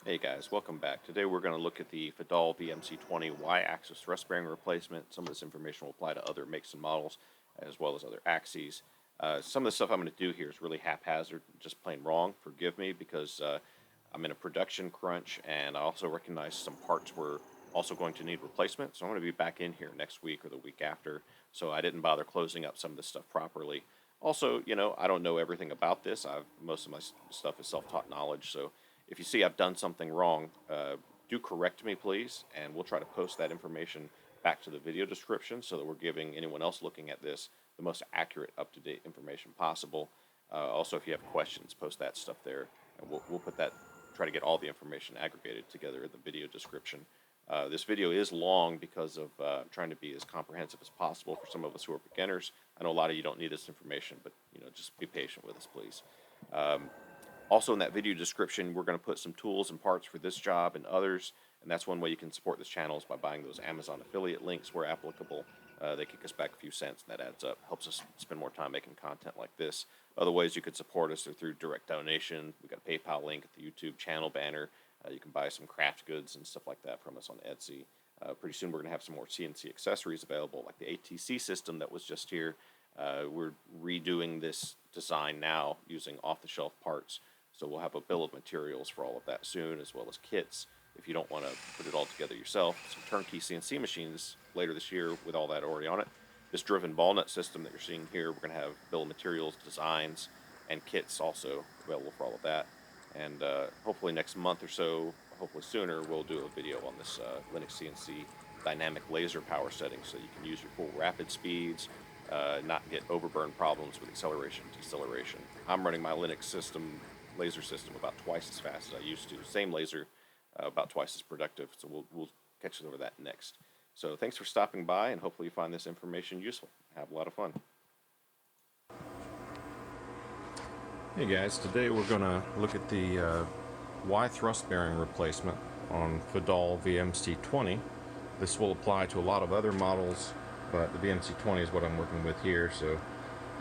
Hey guys, welcome back. Today we're going to look at the Fadal VMC20 Y-axis thrust bearing replacement. Some of this information will apply to other makes and models as well as other axes. Some of the stuff I'm going to do here is really haphazard, just plain wrong. Forgive me because I'm in a production crunch and I also recognize some parts were also going to need replacement. So I'm going to be back in here next week or the week after. So I didn't bother closing up some of this stuff properly. Also, you know, I don't know everything about this. Most of my stuff is self-taught knowledge, so if you see I've done something wrong, do correct me, please, and we'll try to post that information back to the video description so that we're giving anyone else looking at this the most accurate, up-to-date information possible. Also, if you have questions, post that stuff there, and we'll put that, try to get all the information aggregated together in the video description. This video is long because of trying to be as comprehensive as possible for some of us who are beginners. I know a lot of you don't need this information, but you know, just be patient with us, please. Also in that video description, we're going to put some tools and parts for this job and others, and that's one way you can support this channel is by buying those Amazon affiliate links where applicable. They kick us back a few cents, and that adds up, helps us spend more time making content like this. Other ways you could support us are through direct donation. We've got a PayPal link at the YouTube channel banner. You can buy some craft goods and stuff like that from us on Etsy. Pretty soon we're going to have some more CNC accessories available, like the ATC system that was just here. We're redoing this design now using off-the-shelf parts. So we'll have a bill of materials for all of that soon, as well as kits if you don't want to put it all together yourself. Some turnkey CNC machines later this year with all that already on it. This driven ball nut system that you're seeing here, we're going to have bill of materials, designs, and kits also available for all of that. And hopefully next month or so, hopefully sooner, we'll do a video on this Linux CNC dynamic laser power setting so you can use your full rapid speeds, not get overburn problems with acceleration and deceleration. I'm running my Linux system, laser system, about twice as fast as I used to. Same laser, about twice as productive, so we'll catch over that next. So thanks for stopping by, and hopefully you find this information useful. Have a lot of fun. Hey guys, today we're going to look at the Y thrust bearing replacement on Fadal VMC20. This will apply to a lot of other models, but the VMC20 is what I'm working with here, so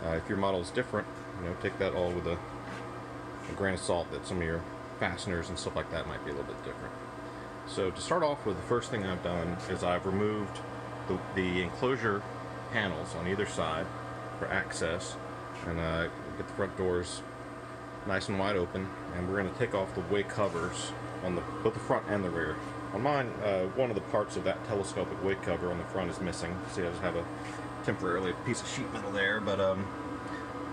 if your model is different, you know, take that all with a grain of salt, that some of your fasteners and stuff like that might be a little bit different. So to start off with, the first thing I've done is I've removed the enclosure panels on either side for access, and get the front doors nice and wide open, and we're going to take off the way covers on both the front and the rear. On mine, one of the parts of that telescopic weight cover on the front is missing. See, I just have a temporarily piece of sheet metal there, but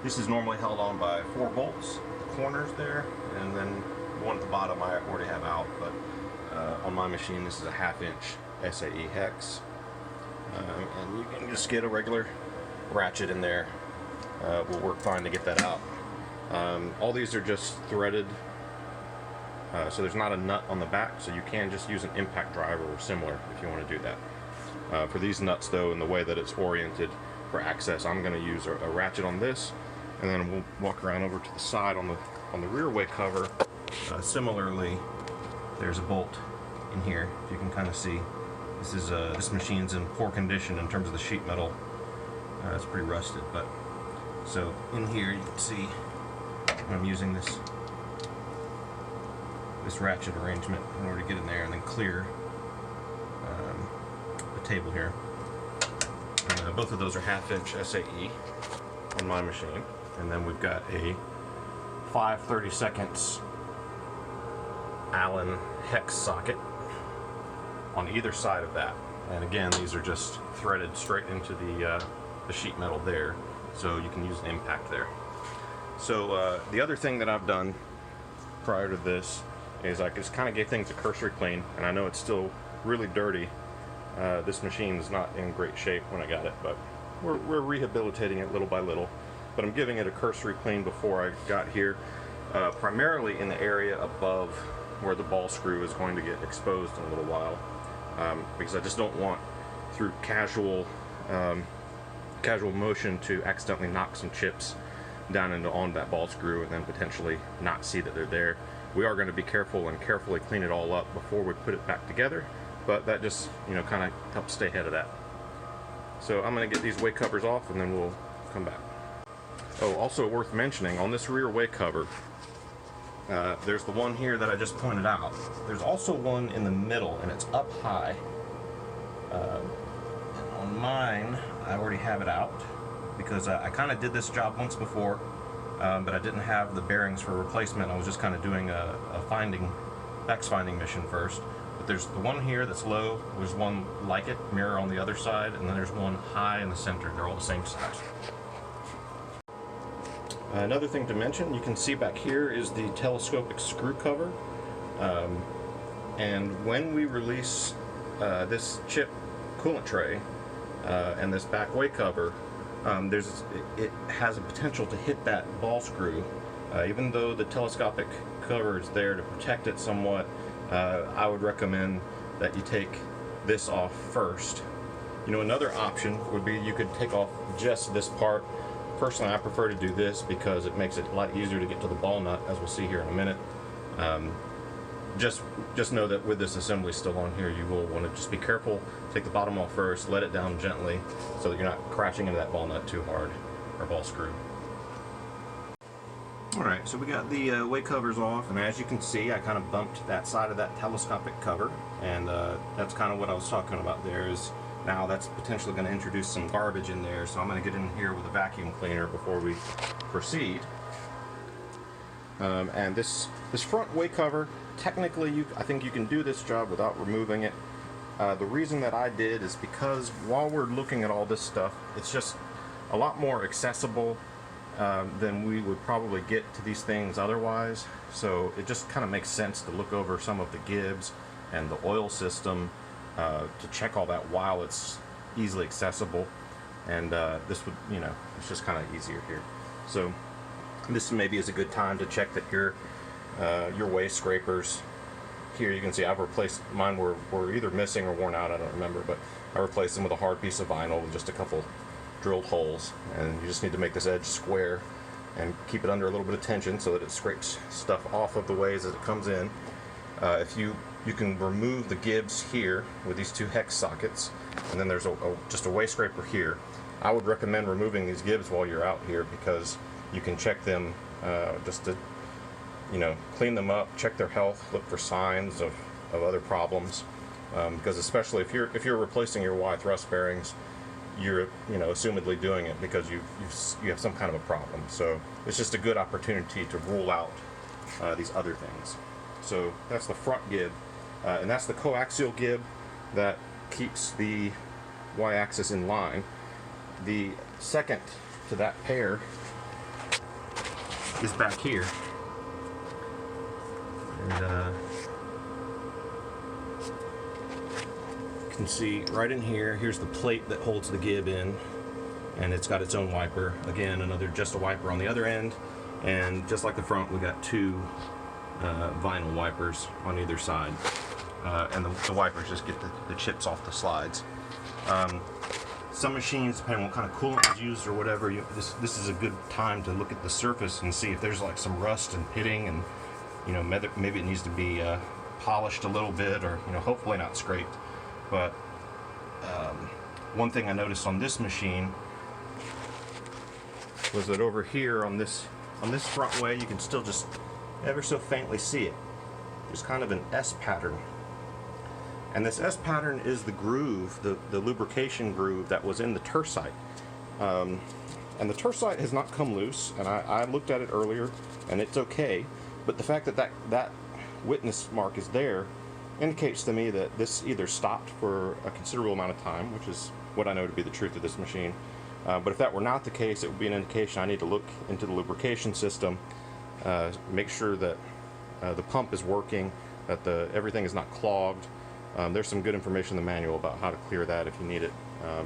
this is normally held on by 4 bolts. Corners there, and then the one at the bottom I already have out, but on my machine this is a 1/2 inch SAE hex, and you can just get a regular ratchet in there. Will work fine to get that out. All these are just threaded, so there's not a nut on the back, so you can just use an impact driver or similar if you want to do that. For these nuts though, and the way that it's oriented for access, I'm going to use a ratchet on this, and then we'll walk around over to the side on the rear way cover. Similarly, there's a bolt in here. If you can kind of see, this machine's in poor condition in terms of the sheet metal. It's pretty rusted, but so in here you can see I'm using this ratchet arrangement in order to get in there and then clear the table here. Both of those are 1/2 inch SAE on my machine. And then we've got a 5/32 Allen hex socket on either side of that. And again, these are just threaded straight into the sheet metal there, so you can use an impact there. So the other thing that I've done prior to this is I just kind of gave things a cursory clean, and I know it's still really dirty. This machine is not in great shape when I got it, but we're rehabilitating it little by little. But I'm giving it a cursory clean before I got here, primarily in the area above where the ball screw is going to get exposed in a little while, because I just don't want, through casual motion, to accidentally knock some chips down on that ball screw and then potentially not see that they're there. We are going to be careful and carefully clean it all up before we put it back together, but that just, you know, kind of helps stay ahead of that. So I'm going to get these weight covers off and then we'll come back. Oh, also worth mentioning, on this rear way cover, There's the one here that I just pointed out. There's also one in the middle, and it's up high. On mine, I already have it out because I kind of did this job once before, but I didn't have the bearings for replacement. I was just kind of doing a Bex finding mission first. But there's the one here that's low. There's one like it, mirror on the other side, and then there's one high in the center. They're all the same size. Another thing to mention, you can see back here is the telescopic screw cover. And when we release this chip coolant tray and this back way cover, it has a potential to hit that ball screw. Even though the telescopic cover is there to protect it somewhat, I would recommend that you take this off first. You know, another option would be you could take off just this part. Personally, I prefer to do this because it makes it a lot easier to get to the ball nut, as we'll see here in a minute. Just know that with this assembly still on here, you will want to just be careful. Take the bottom off first, let it down gently so that you're not crashing into that ball nut too hard, or ball screw. Alright, so we got the way covers off, and as you can see, I kind of bumped that side of that telescopic cover, and that's kind of what I was talking about there. Is now that's potentially going to introduce some garbage in there, so I'm going to get in here with a vacuum cleaner before we proceed. And this front way cover, technically I think you can do this job without removing it. The reason that I did is because while we're looking at all this stuff, it's just a lot more accessible than we would probably get to these things otherwise. So it just kind of makes sense to look over some of the Gibs and the oil system to check all that while it's easily accessible. And this would, you know, it's just kind of easier here. So this maybe is a good time to check that your way scrapers. Here you can see I've replaced mine, were either missing or worn out, I don't remember, but I replaced them with a hard piece of vinyl with just a couple drilled holes, and you just need to make this edge square and keep it under a little bit of tension so that it scrapes stuff off of the ways as it comes in. If you can remove the Gibs here with these two hex sockets, and then there's just a way scraper here. I would recommend removing these Gibs while you're out here because you can check them just to, you know, clean them up, check their health, look for signs of other problems. Because especially if you're replacing your Y thrust bearings, you're, you know, assumedly doing it because you have some kind of a problem. So it's just a good opportunity to rule out these other things. So that's the front Gib, and that's the coaxial Gib that keeps the Y-axis in line. The second to that pair is back here, and you can see right in here, here's the plate that holds the Gib in, and it's got its own wiper. Again, just a wiper on the other end, and just like the front, we got two vinyl wipers on either side, and the wipers just get the chips off the slides. Some machines, depending on what kind of coolant is used or whatever, this is a good time to look at the surface and see if there's like some rust and pitting, and you know, maybe it needs to be polished a little bit, or you know, hopefully not scraped. But one thing I noticed on this machine was that over here on this front way, you can still just ever so faintly see it. There's kind of an S pattern. And this S pattern is the groove, the lubrication groove that was in the tersite. And the tersite has not come loose, and I looked at it earlier, and it's okay. But the fact that witness mark is there indicates to me that this either stopped for a considerable amount of time, which is what I know to be the truth of this machine. But if that were not the case, it would be an indication I need to look into the lubrication system, make sure that the pump is working, that everything is not clogged. There's some good information in the manual about how to clear that if you need it,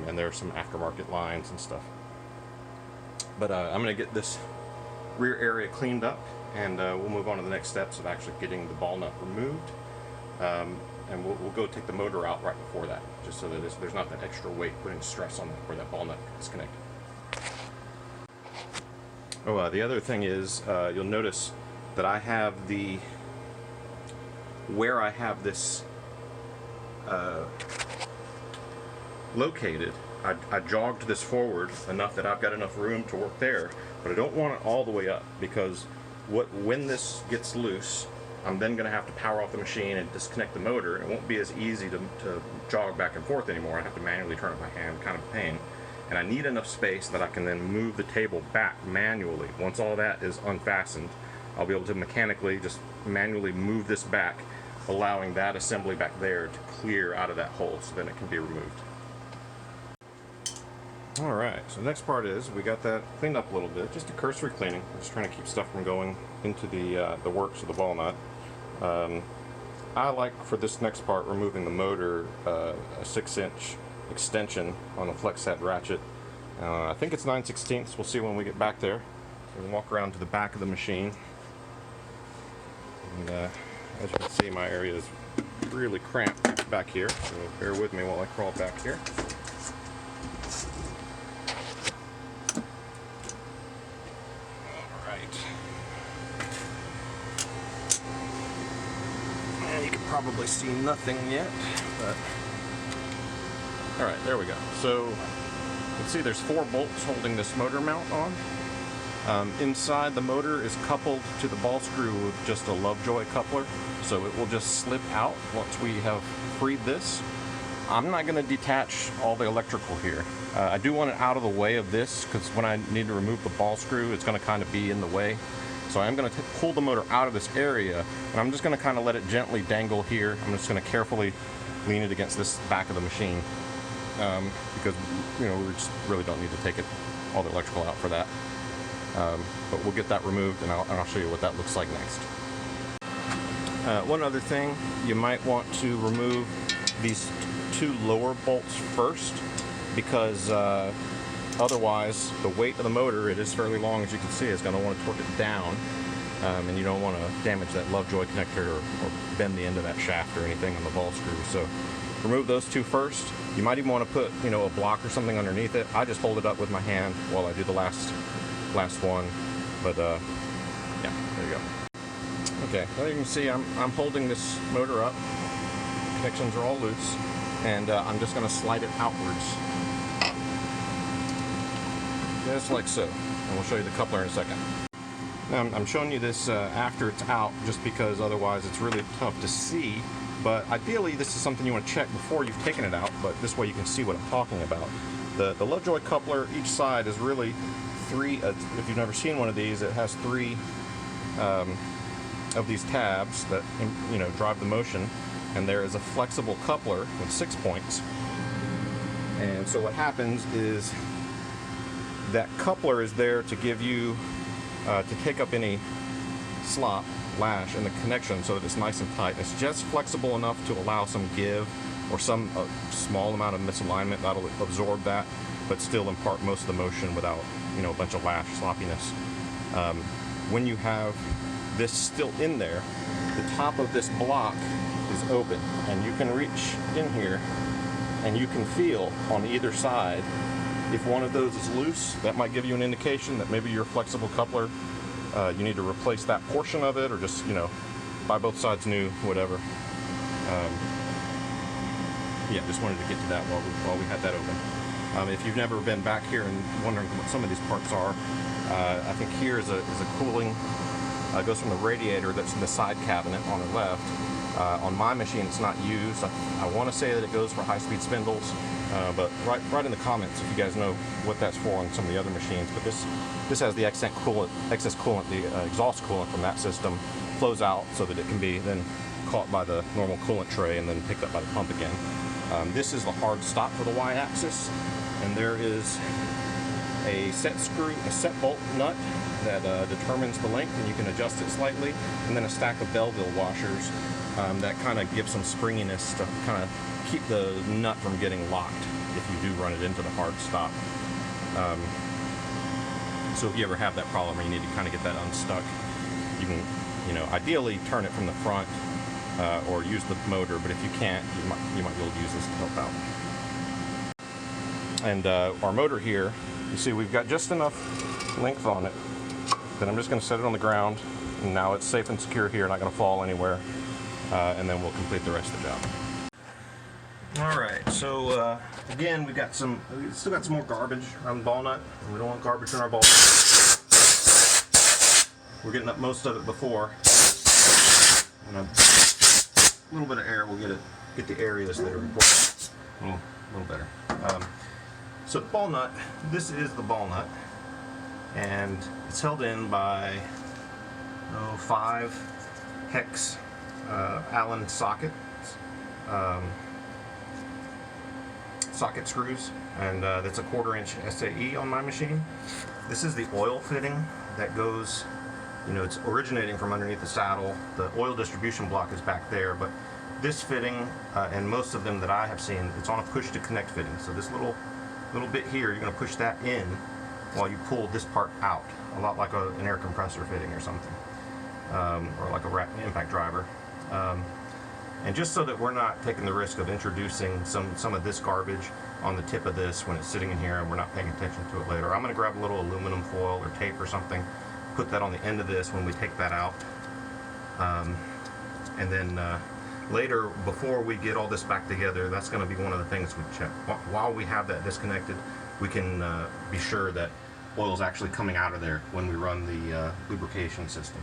and there are some aftermarket lines and stuff. But I'm going to get this rear area cleaned up, and we'll move on to the next steps of actually getting the ball nut removed. And we'll go take the motor out right before that, just so that there's not that extra weight putting stress on where that ball nut is connected. Oh, the other thing is, you'll notice that I have where I have this located, I jogged this forward enough that I've got enough room to work there, but I don't want it all the way up, because when this gets loose, I'm then going to have to power off the machine and disconnect the motor. It won't be as easy to jog back and forth anymore. I have to manually turn it by hand, kind of a pain. And I need enough space that I can then move the table back manually. Once all that is unfastened, I'll be able to mechanically just manually move this back, allowing that assembly back there to clear out of that hole so then it can be removed. Alright, so the next part is we got that cleaned up a little bit, just a cursory cleaning. I'm just trying to keep stuff from going into the works of the ball nut. I like, for this next part, removing the motor, a 6-inch extension on a flex head ratchet. I think it's 9/16. We'll see when we get back there. So we'll walk around to the back of the machine. And as you can see, my area is really cramped back here, so bear with me while I crawl back here. Probably see nothing yet, but alright, there we go. So you can see there's 4 bolts holding this motor mount on. Inside, the motor is coupled to the ball screw with just a Lovejoy coupler, so it will just slip out once we have freed this. I'm not going to detach all the electrical here. I do want it out of the way of this, because when I need to remove the ball screw, it's going to kind of be in the way. So I'm going to pull the motor out of this area, and I'm just going to kind of let it gently dangle here. I'm just going to carefully lean it against this back of the machine, because we just really don't need to take all the electrical out for that. But we'll get that removed, and I'll show you what that looks like next. One other thing, you might want to remove these 2 lower bolts first, because otherwise, the weight of the motor, it is fairly long, as you can see, is going to want to torque it down, and you don't want to damage that Lovejoy connector or bend the end of that shaft or anything on the ball screw. So remove those 2 first. You might even want to put, a block or something underneath it. I just hold it up with my hand while I do the last one. But yeah, there you go. Okay, well, you can see I'm holding this motor up. Connections are all loose, and I'm just going to slide it outwards. Just like so, and we'll show you the coupler in a second. Now, I'm showing you this after it's out, just because otherwise it's really tough to see, but ideally this is something you want to check before you've taken it out, but this way you can see what I'm talking about. The Lovejoy coupler, each side is really 3, if you've never seen one of these, it has 3 of these tabs that drive the motion, and there is a flexible coupler with 6 points. And so what happens is that coupler is there to give you, to take up any slop, lash in the connection so that it's nice and tight. It's just flexible enough to allow some give or some small amount of misalignment that'll absorb that, but still impart most of the motion without, a bunch of lash sloppiness. When you have this still in there, the top of this block is open, and you can reach in here and you can feel on either side. If one of those is loose, that might give you an indication that maybe your flexible coupler, you need to replace that portion of it, or just, buy both sides new, whatever. Yeah, just wanted to get to that while we had that open. If you've never been back here and wondering what some of these parts are, I think here is a cooling, goes from the radiator that's in the side cabinet on the left. On my machine, it's not used. I want to say that it goes for high-speed spindles. But write in the comments if you guys know what that's for on some of the other machines. But this has the excess coolant, the exhaust coolant from that system flows out so that it can be then caught by the normal coolant tray and then picked up by the pump again. This is the hard stop for the Y-axis, and there is a set bolt nut that determines the length, and you can adjust it slightly, and then a stack of Belleville washers that kind of give some springiness to kind of keep the nut from getting locked if you do run it into the hard stop. So if you ever have that problem or you need to kind of get that unstuck, you can, ideally turn it from the front or use the motor, but if you can't, you might be able to use this to help out. And our motor here, you see we've got just enough length on it that I'm just going to set it on the ground, and now it's safe and secure here, not going to fall anywhere, and then we'll complete the rest of the job. Alright, so again, we still got some more garbage around the ball nut, and we don't want garbage in our ball. we're getting up most of it before. And a little bit of air will get the areas that are important a little better. So the ball nut, this is the ball nut, and it's held in by 5 hex Allen socket screws, and that's a 1/4 inch SAE on my machine. This is the oil fitting that goes, it's originating from underneath the saddle. The oil distribution block is back there, but this fitting, and most of them that I have seen, it's on a push to connect fitting. So this little bit here, you're going to push that in while you pull this part out, a lot like an air compressor fitting or something, or like a impact driver. And just so that we're not taking the risk of introducing some of this garbage on the tip of this when it's sitting in here and we're not paying attention to it later, I'm going to grab a little aluminum foil or tape or something, put that on the end of this when we take that out, and then later, before we get all this back together, that's going to be one of the things we check. While we have that disconnected, we can be sure that oil is actually coming out of there when we run the lubrication system.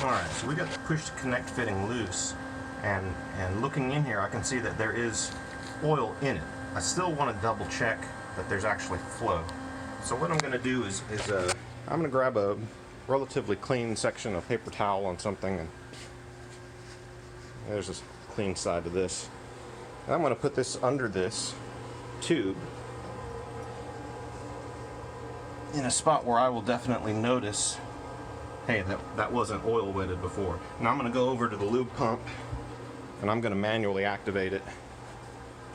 Alright, so we got the push to connect fitting loose, and looking in here I can see that there is oil in it. I still want to double check that there's actually flow. So what I'm going to do is I'm going to grab a relatively clean section of paper towel on something, and there's a clean side to this. And I'm going to put this under this tube in a spot where I will definitely notice, hey, that wasn't oil wetted before. Now I'm going to go over to the lube pump and I'm going to manually activate it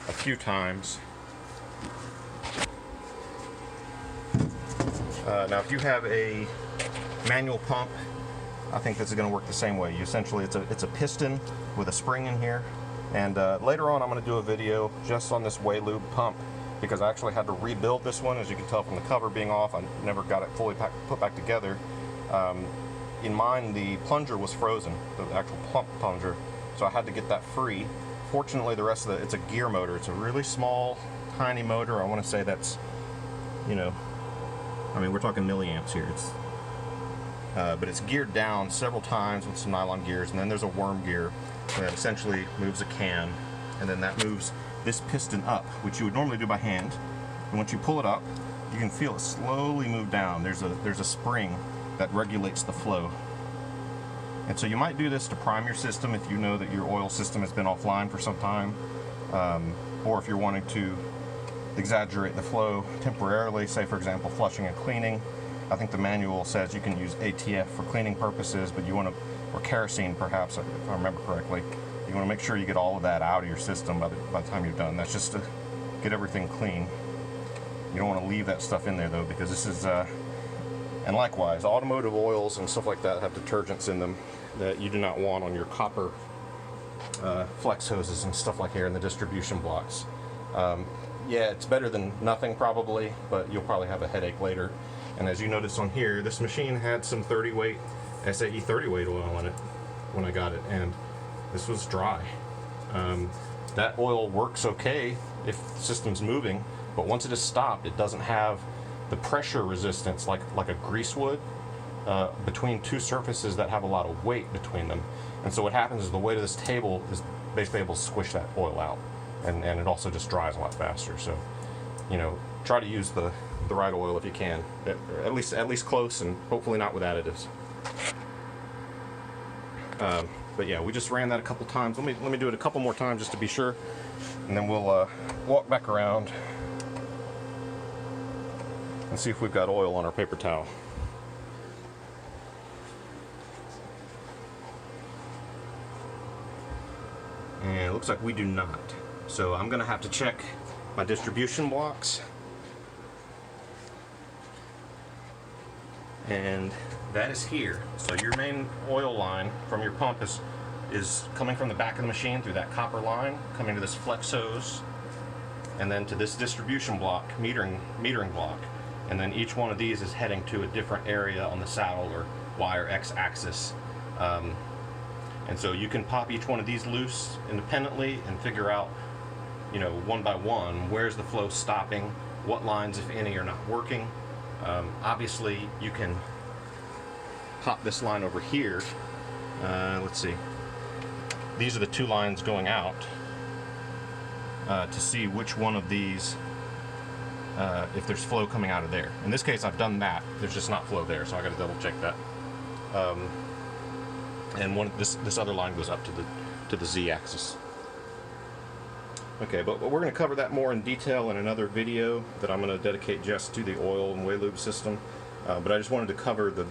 a few times. Now if you have a manual pump, I think this is going to work the same way. Essentially, it's a piston with a spring in here, and later on I'm going to do a video just on this Way Lube pump, because I actually had to rebuild this one. As you can tell from the cover being off, I never got it fully put back together. In mine, the plunger was frozen, the actual pump plunger, so I had to get that free. Fortunately, the rest of it's a gear motor. It's a really small, tiny motor. I want to say that's, I mean, we're talking milliamps here. But it's geared down several times with some nylon gears, and then there's a worm gear that essentially moves a cam, and then that moves this piston up, which you would normally do by hand. And once you pull it up, you can feel it slowly move down. There's a spring that regulates the flow. And so you might do this to prime your system if you know that your oil system has been offline for some time, or if you're wanting to exaggerate the flow temporarily, say for example flushing and cleaning. I think the manual says you can use ATF for cleaning purposes, but you want to, or kerosene perhaps, if I remember correctly. You want to make sure you get all of that out of your system by the time you're done. That's just to get everything clean. You don't want to leave that stuff in there though, because this is, and likewise, automotive oils and stuff like that have detergents in them that you do not want on your copper flex hoses and stuff like here in the distribution blocks. Yeah, it's better than nothing probably, but you'll probably have a headache later. And as you notice on here, this machine had some 30 weight, SAE 30 weight oil in it when I got it, and this was dry. That oil works okay if the system's moving, but once it is stopped, it doesn't have the pressure resistance like a grease would between two surfaces that have a lot of weight between them. And so what happens is the weight of this table is basically able to squish that oil out, and it also just dries a lot faster. So, try to use the right oil if you can, at least close, and hopefully not with additives. But yeah, we just ran that a couple times. Let me do it a couple more times just to be sure, and then we'll walk back around and see if we've got oil on our paper towel. And it looks like we do not. So I'm gonna have to check my distribution blocks. And that is here. So your main oil line from your pump is coming from the back of the machine through that copper line, coming to this flex hose, and then to this distribution block, metering block. And then each one of these is heading to a different area on the saddle or Y or X axis. And so you can pop each one of these loose independently and figure out, one by one, where's the flow stopping, what lines, if any, are not working. Obviously, you can pop this line over here. Let's see. These are the two lines going out to see which one of these, if there's flow coming out of there. In this case, I've done that. There's just not flow there, so I got to double check that. And this other line goes up to the Z-axis. Okay, but we're going to cover that more in detail in another video that I'm going to dedicate just to the oil and lube system. But I just wanted to cover the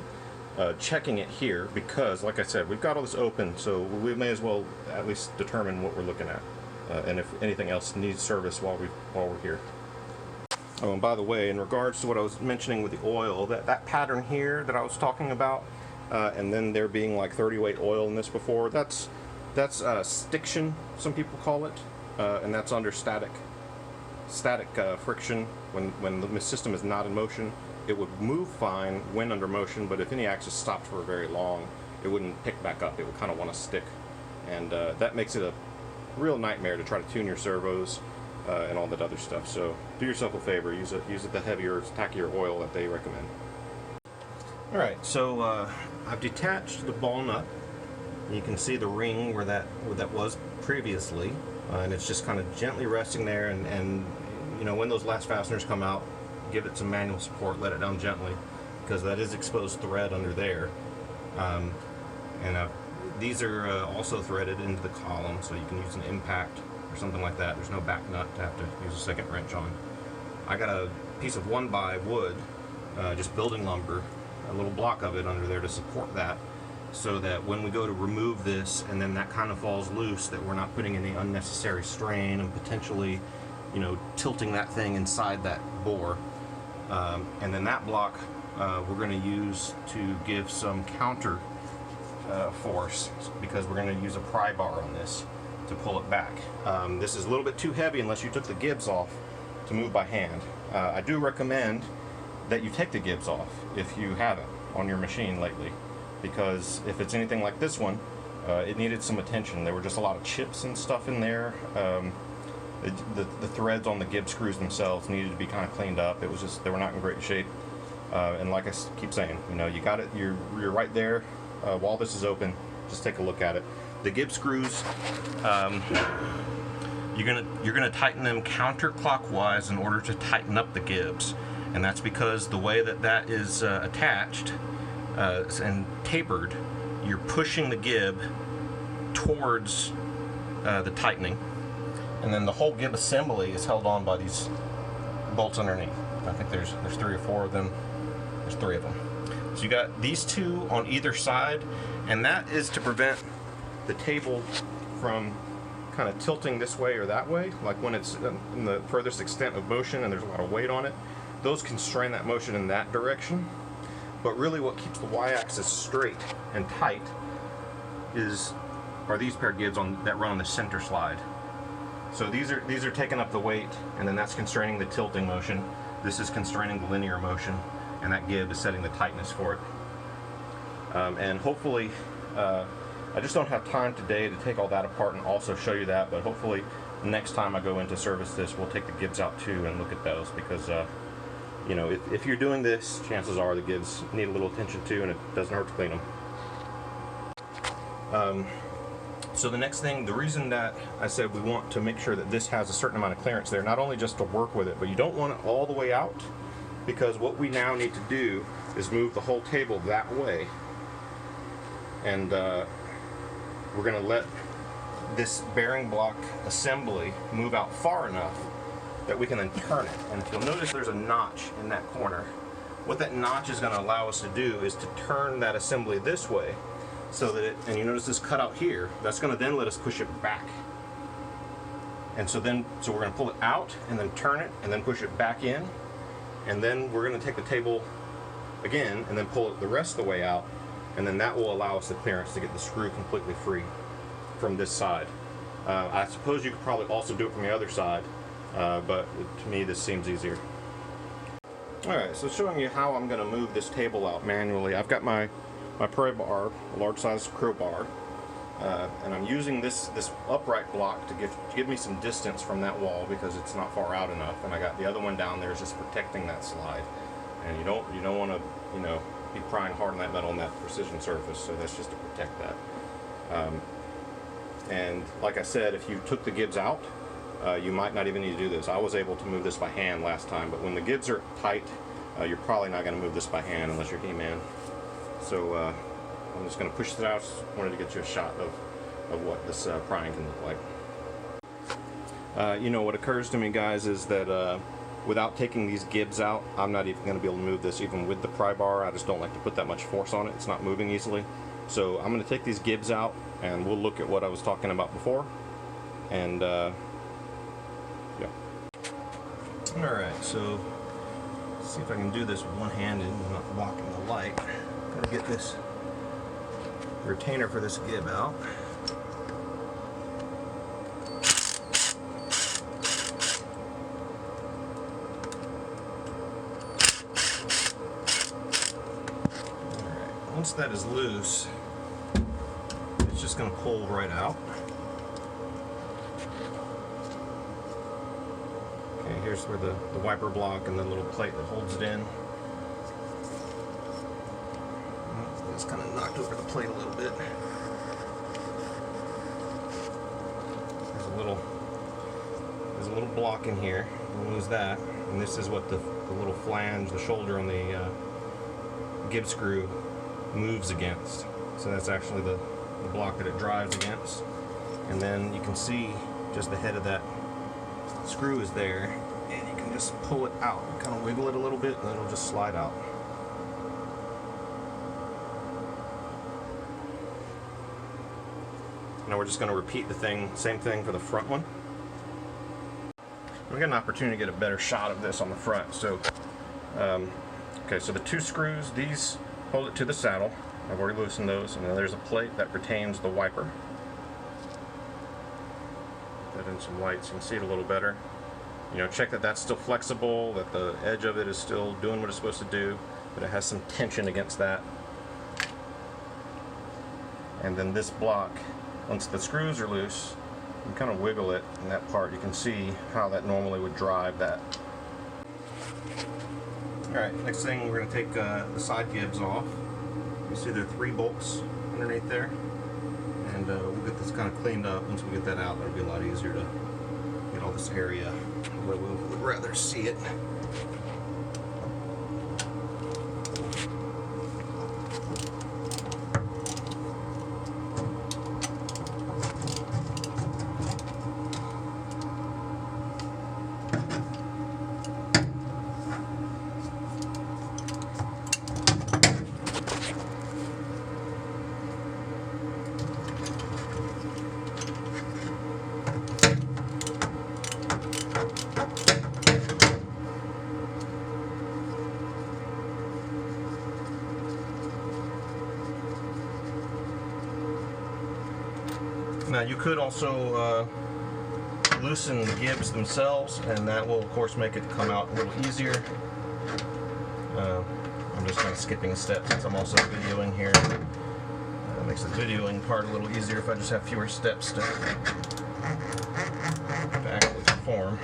checking it here because, like I said, we've got all this open, so we may as well at least determine what we're looking at, and if anything else needs service while we're here. Oh, and by the way, in regards to what I was mentioning with the oil, that pattern here that I was talking about, and then there being like 30 weight oil in this before, that's stiction, some people call it. And that's under static friction. When the system is not in motion, it would move fine when under motion, but if any axis stopped for very long, it wouldn't pick back up. It would kind of want to stick, and that makes it a real nightmare to try to tune your servos and all that other stuff. So do yourself a favor, use the heavier, tackier oil that they recommend. All right, so I've detached the ball nut. You can see the ring where that was previously. And it's just kind of gently resting there, and you know, when those last fasteners come out, give it some manual support, let it down gently, because that is exposed thread under there. These are also threaded into the column, so you can use an impact or something like that. There's no back nut to have to use a second wrench on. I got a piece of 1x wood, just building lumber, a little block of it under there to support that, so that when we go to remove this and then that kind of falls loose, that we're not putting any unnecessary strain and potentially, you know, tilting that thing inside that bore. And then that block we're going to use to give some counter force, because we're going to use a pry bar on this to pull it back. This is a little bit too heavy unless you took the Gibs off to move by hand. I do recommend that you take the Gibs off if you haven't on your machine lately, because if it's anything like this one, it needed some attention. There were just a lot of chips and stuff in there. The threads on the Gibs screws themselves needed to be kind of cleaned up. It was just, they were not in great shape. And like I keep saying, you know, you got it. You're right there. While this is open, just take a look at it. The Gibs screws, you're gonna tighten them counterclockwise in order to tighten up the Gibs, and that's because the way that is attached and tapered, you're pushing the Gib towards the tightening, and then the whole Gib assembly is held on by these bolts underneath. I think there's 3 or 4 of them. There's 3 of them. So you got these 2 on either side, and that is to prevent the table from kind of tilting this way or that way, like when it's in the furthest extent of motion and there's a lot of weight on it. Those constrain that motion in that direction. But really what keeps the y-axis straight and tight are these pair of Gibs that run on the center slide. So these are taking up the weight, and then that's constraining the tilting motion. This is constraining the linear motion, and that Gib is setting the tightness for it. And hopefully, I just don't have time today to take all that apart and also show you that, but hopefully next time I go in to service this, we'll take the Gibs out too and look at those, because you know, if you're doing this, chances are the Gibs need a little attention too, and it doesn't hurt to clean them. So the next thing, the reason that I said we want to make sure that this has a certain amount of clearance there, not only just to work with it, but you don't want it all the way out, because what we now need to do is move the whole table that way, and we're going to let this bearing block assembly move out far enough that we can then turn it. And if you'll notice, there's a notch in that corner. What that notch is going to allow us to do is to turn that assembly this way, so that and you notice this cutout here, that's going to then let us push it back. And so we're going to pull it out and then turn it and then push it back in, and then we're going to take the table again and then pull it the rest of the way out, and then that will allow us the clearance to get the screw completely free from this side. I suppose you could probably also do it from the other side, but to me this seems easier. Alright, so showing you how I'm going to move this table out manually. I've got my pry bar, a large size crowbar, and I'm using this upright block to give me some distance from that wall, because it's not far out enough, and I got the other one down there is just protecting that slide. And you don't want to, you know, be prying hard on that metal on that precision surface, so that's just to protect that. And like I said, if you took the Gibs out, you might not even need to do this. I was able to move this by hand last time, but when the Gibs are tight, you're probably not going to move this by hand unless you're He-Man. So I'm just going to push it out. Just wanted to get you a shot of what this prying can look like. You know, what occurs to me, guys, is that without taking these Gibs out, I'm not even going to be able to move this even with the pry bar. I just don't like to put that much force on it. It's not moving easily. So I'm going to take these Gibs out, and we'll look at what I was talking about before. And yeah. Alright, so let's see if I can do this one-handed and not blocking the light. Gotta get this retainer for this Gib out. Once that is loose, it's just going to pull right out. Okay, here's where the wiper block and the little plate that holds it in. It's kind of knocked over the plate a little bit. There's a little block in here. We'll lose that. And this is what the little flange, the shoulder on the Gibs screw moves against. So that's actually the block that it drives against. And then you can see just the head of that screw is there, and you can just pull it out, kind of wiggle it a little bit, and it'll just slide out. Now we're just going to repeat the same thing for the front one. We got an opportunity to get a better shot of this on the front. So okay, so the two screws, these hold it to the saddle. I've already loosened those, and then there's a plate that retains the wiper. Put that in some light so you can see it a little better. You know, check that that's still flexible, that the edge of it is still doing what it's supposed to do, but it has some tension against that. And then this block, once the screws are loose, you kind of wiggle it in that part. You can see how that normally would drive that. Alright, next thing we're going to take the side Gibs off. You see there are 3 bolts underneath there. And we'll get this kind of cleaned up. Once we get that out, that'll be a lot easier to get all this area the way we would rather see it. Now you could also loosen the Gibs themselves, and that will of course make it come out a little easier. I'm just kind of skipping a step since I'm also videoing here. It makes the videoing part a little easier if I just have fewer steps to accurately perform.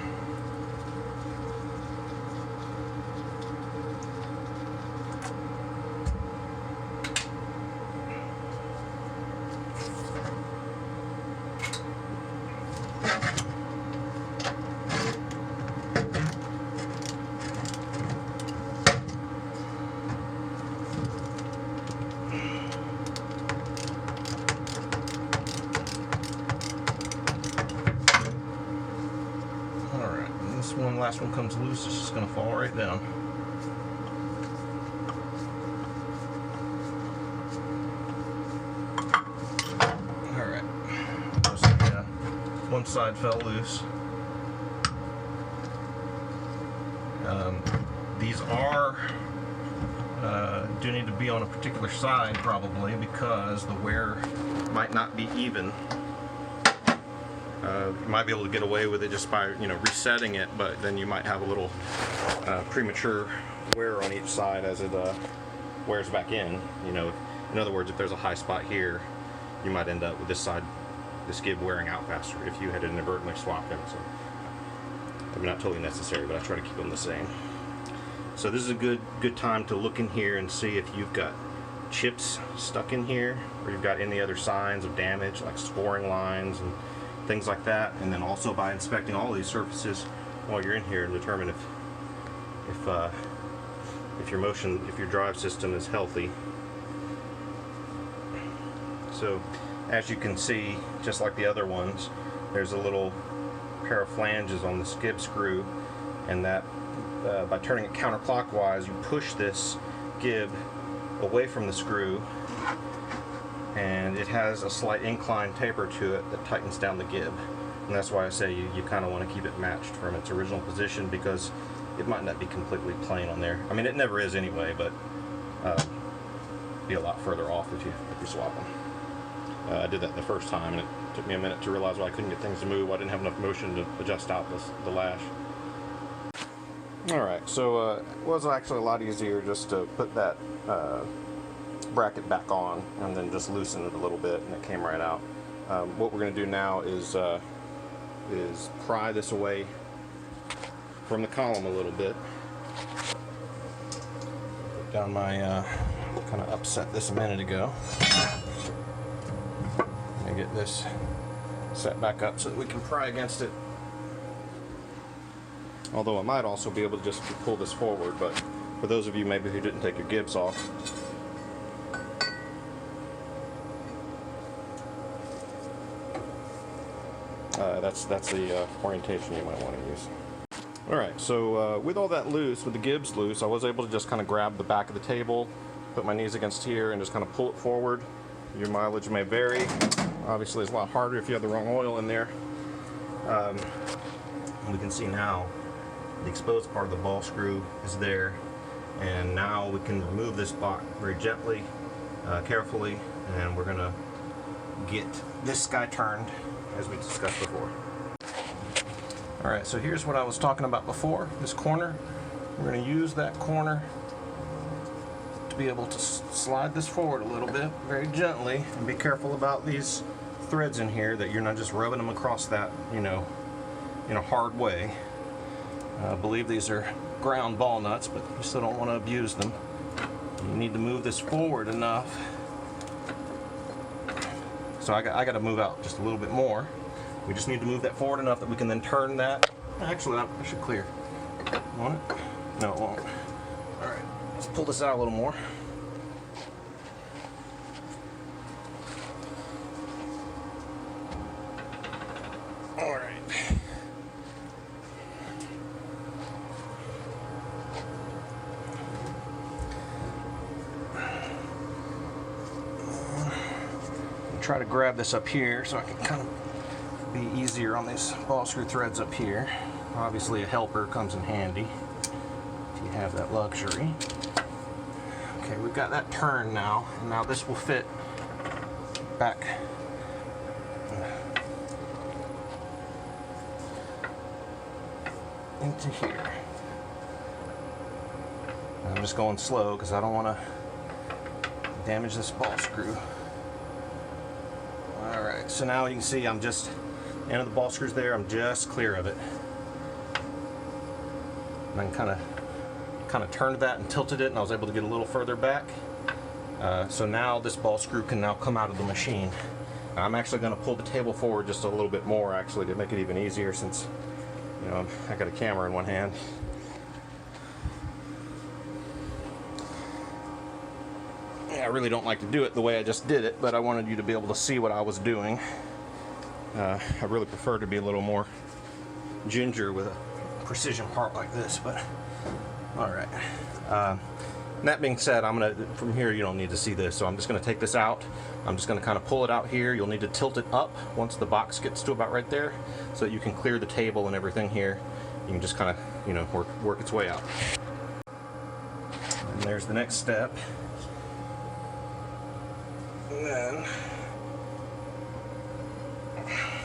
When the last one comes loose, it's just going to fall right down. Alright, one side fell loose. These do need to be on a particular side probably, because the wear might not be even. You might be able to get away with it just by, resetting it, but then you might have a little premature wear on each side as it wears back in. In other words, if there's a high spot here, you might end up with this side, this Gib wearing out faster if you had inadvertently swapped them. So, maybe not totally necessary, but I try to keep them the same. So this is a good time to look in here and see if you've got chips stuck in here, or you've got any other signs of damage like scoring lines and things like that. And then also by inspecting all these surfaces while you're in here to determine if your drive system is healthy. So as you can see, just like the other ones, there's a little pair of flanges on this Gibs screw, and that by turning it counterclockwise, you push this gib away from the screw, and it has a slight incline taper to it that tightens down the gib. And that's why I say you kind of want to keep it matched from its original position, because it might not be completely plain on there. I mean, it never is anyway, but be a lot further off if you swap them. I did that the first time, and it took me a minute to realize why I couldn't get things to move. I didn't have enough motion to adjust out the lash. Alright, so it was actually a lot easier just to put that bracket back on and then just loosen it a little bit, and it came right out. What we're going to do now is pry this away from the column a little bit. Put down my, kind of upset this a minute ago. And get this set back up so that we can pry against it. Although I might also be able to just pull this forward, but for those of you maybe who didn't take your Gibs off, that's the orientation you might want to use. Alright, so with all that loose, with the Gibs loose, I was able to just kind of grab the back of the table, put my knees against here, and just kind of pull it forward. Your mileage may vary. Obviously it's a lot harder if you have the wrong oil in there. We can see now the exposed part of the ball screw is there, and now we can remove this block very gently, carefully, and we're going to get this guy turned as we discussed before. Alright, so here's what I was talking about before, this corner. We're going to use that corner to be able to slide this forward a little bit, very gently, and be careful about these threads in here, that you're not just rubbing them across that, you know, in a hard way. I believe these are ground ball nuts, but you still don't want to abuse them. You need to move this forward enough. So I got to move out just a little bit more. We just need to move that forward enough that we can then turn that. Actually, I should clear. Want it? No, it won't. All right, let's pull this out a little more. All right. Try to grab this up here so I can kind of be easier on these ball screw threads up here. Obviously a helper comes in handy if you have that luxury. Okay, we've got that turned now, and now this will fit back into here. I'm just going slow because I don't want to damage this ball screw. Alright, so now you can see I'm just, end of the ball screws there, I'm just clear of it. And I kind of turned that and tilted it, and I was able to get a little further back. So now this ball screw can now come out of the machine. I'm actually going to pull the table forward just a little bit more, actually, to make it even easier, since, you know, I got a camera in one hand. I really don't like to do it the way I just did it, but I wanted you to be able to see what I was doing. I really prefer to be a little more ginger with a precision part like this, but alright. That being said, from here you don't need to see this, so I'm just going to take this out. I'm just going to kind of pull it out here. You'll need to tilt it up once the box gets to about right there, so that you can clear the table and everything here. You can just kind of, you know, work its way out. And there's the next step. And then,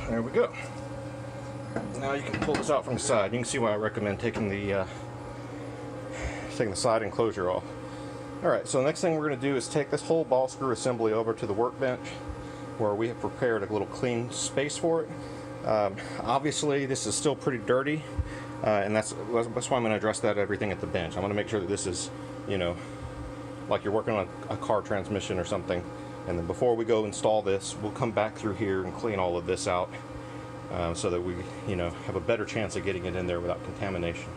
there we go. Now you can pull this out from the side. You can see why I recommend taking the side enclosure off. Alright, so the next thing we're going to do is take this whole ball screw assembly over to the workbench, where we have prepared a little clean space for it. Obviously this is still pretty dirty. and that's why I'm going to address that everything at the bench. I'm going to make sure that this is, you know, like you're working on a car transmission or something. And then before we go install this, we'll come back through here and clean all of this out so that we, you know, have a better chance of getting it in there without contamination.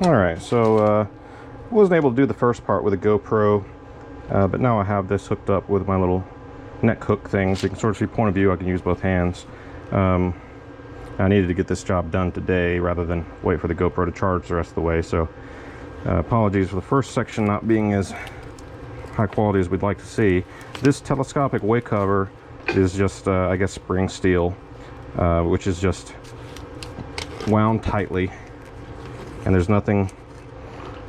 All right, so wasn't able to do the first part with a GoPro, but now I have this hooked up with my little neck hook thing, so you can sort of see point of view. I can use both hands. I needed to get this job done today rather than wait for the GoPro to charge the rest of the way, so apologies for the first section not being as high quality as we'd like to see. This telescopic way cover is just, I guess, spring steel, which is just wound tightly, and there's nothing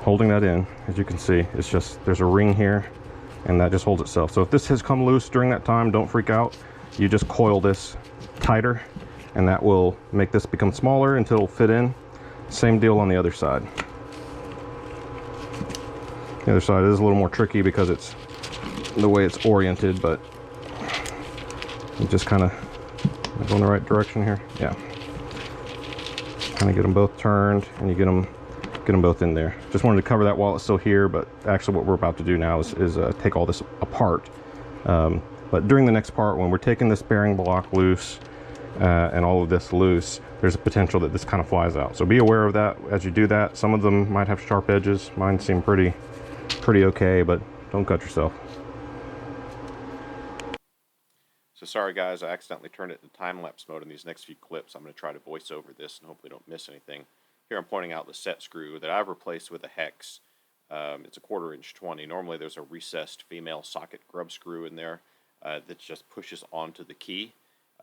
holding that in. As you can see, it's just, there's a ring here, and that just holds itself. So if this has come loose during that time, don't freak out. You just coil this tighter, and that will make this become smaller until it'll fit in. Same deal on the other side. The other side is a little more tricky because it's the way it's oriented, but you just kind of go in the right direction here. Yeah. Kind of get them both turned, and you get them both in there. Just wanted to cover that while it's still here, but actually what we're about to do now is take all this apart. But during the next part, when we're taking this bearing block loose and all of this loose, there's a potential that this kind of flies out. So be aware of that as you do that. Some of them might have sharp edges. Mine seem pretty okay, but don't cut yourself. So sorry guys, I accidentally turned it to time-lapse mode in these next few clips. I'm going to try to voice over this and hopefully don't miss anything. Here I'm pointing out the set screw that I've replaced with a hex. It's a 1/4 inch 20. Normally there's a recessed female socket grub screw in there that just pushes onto the key,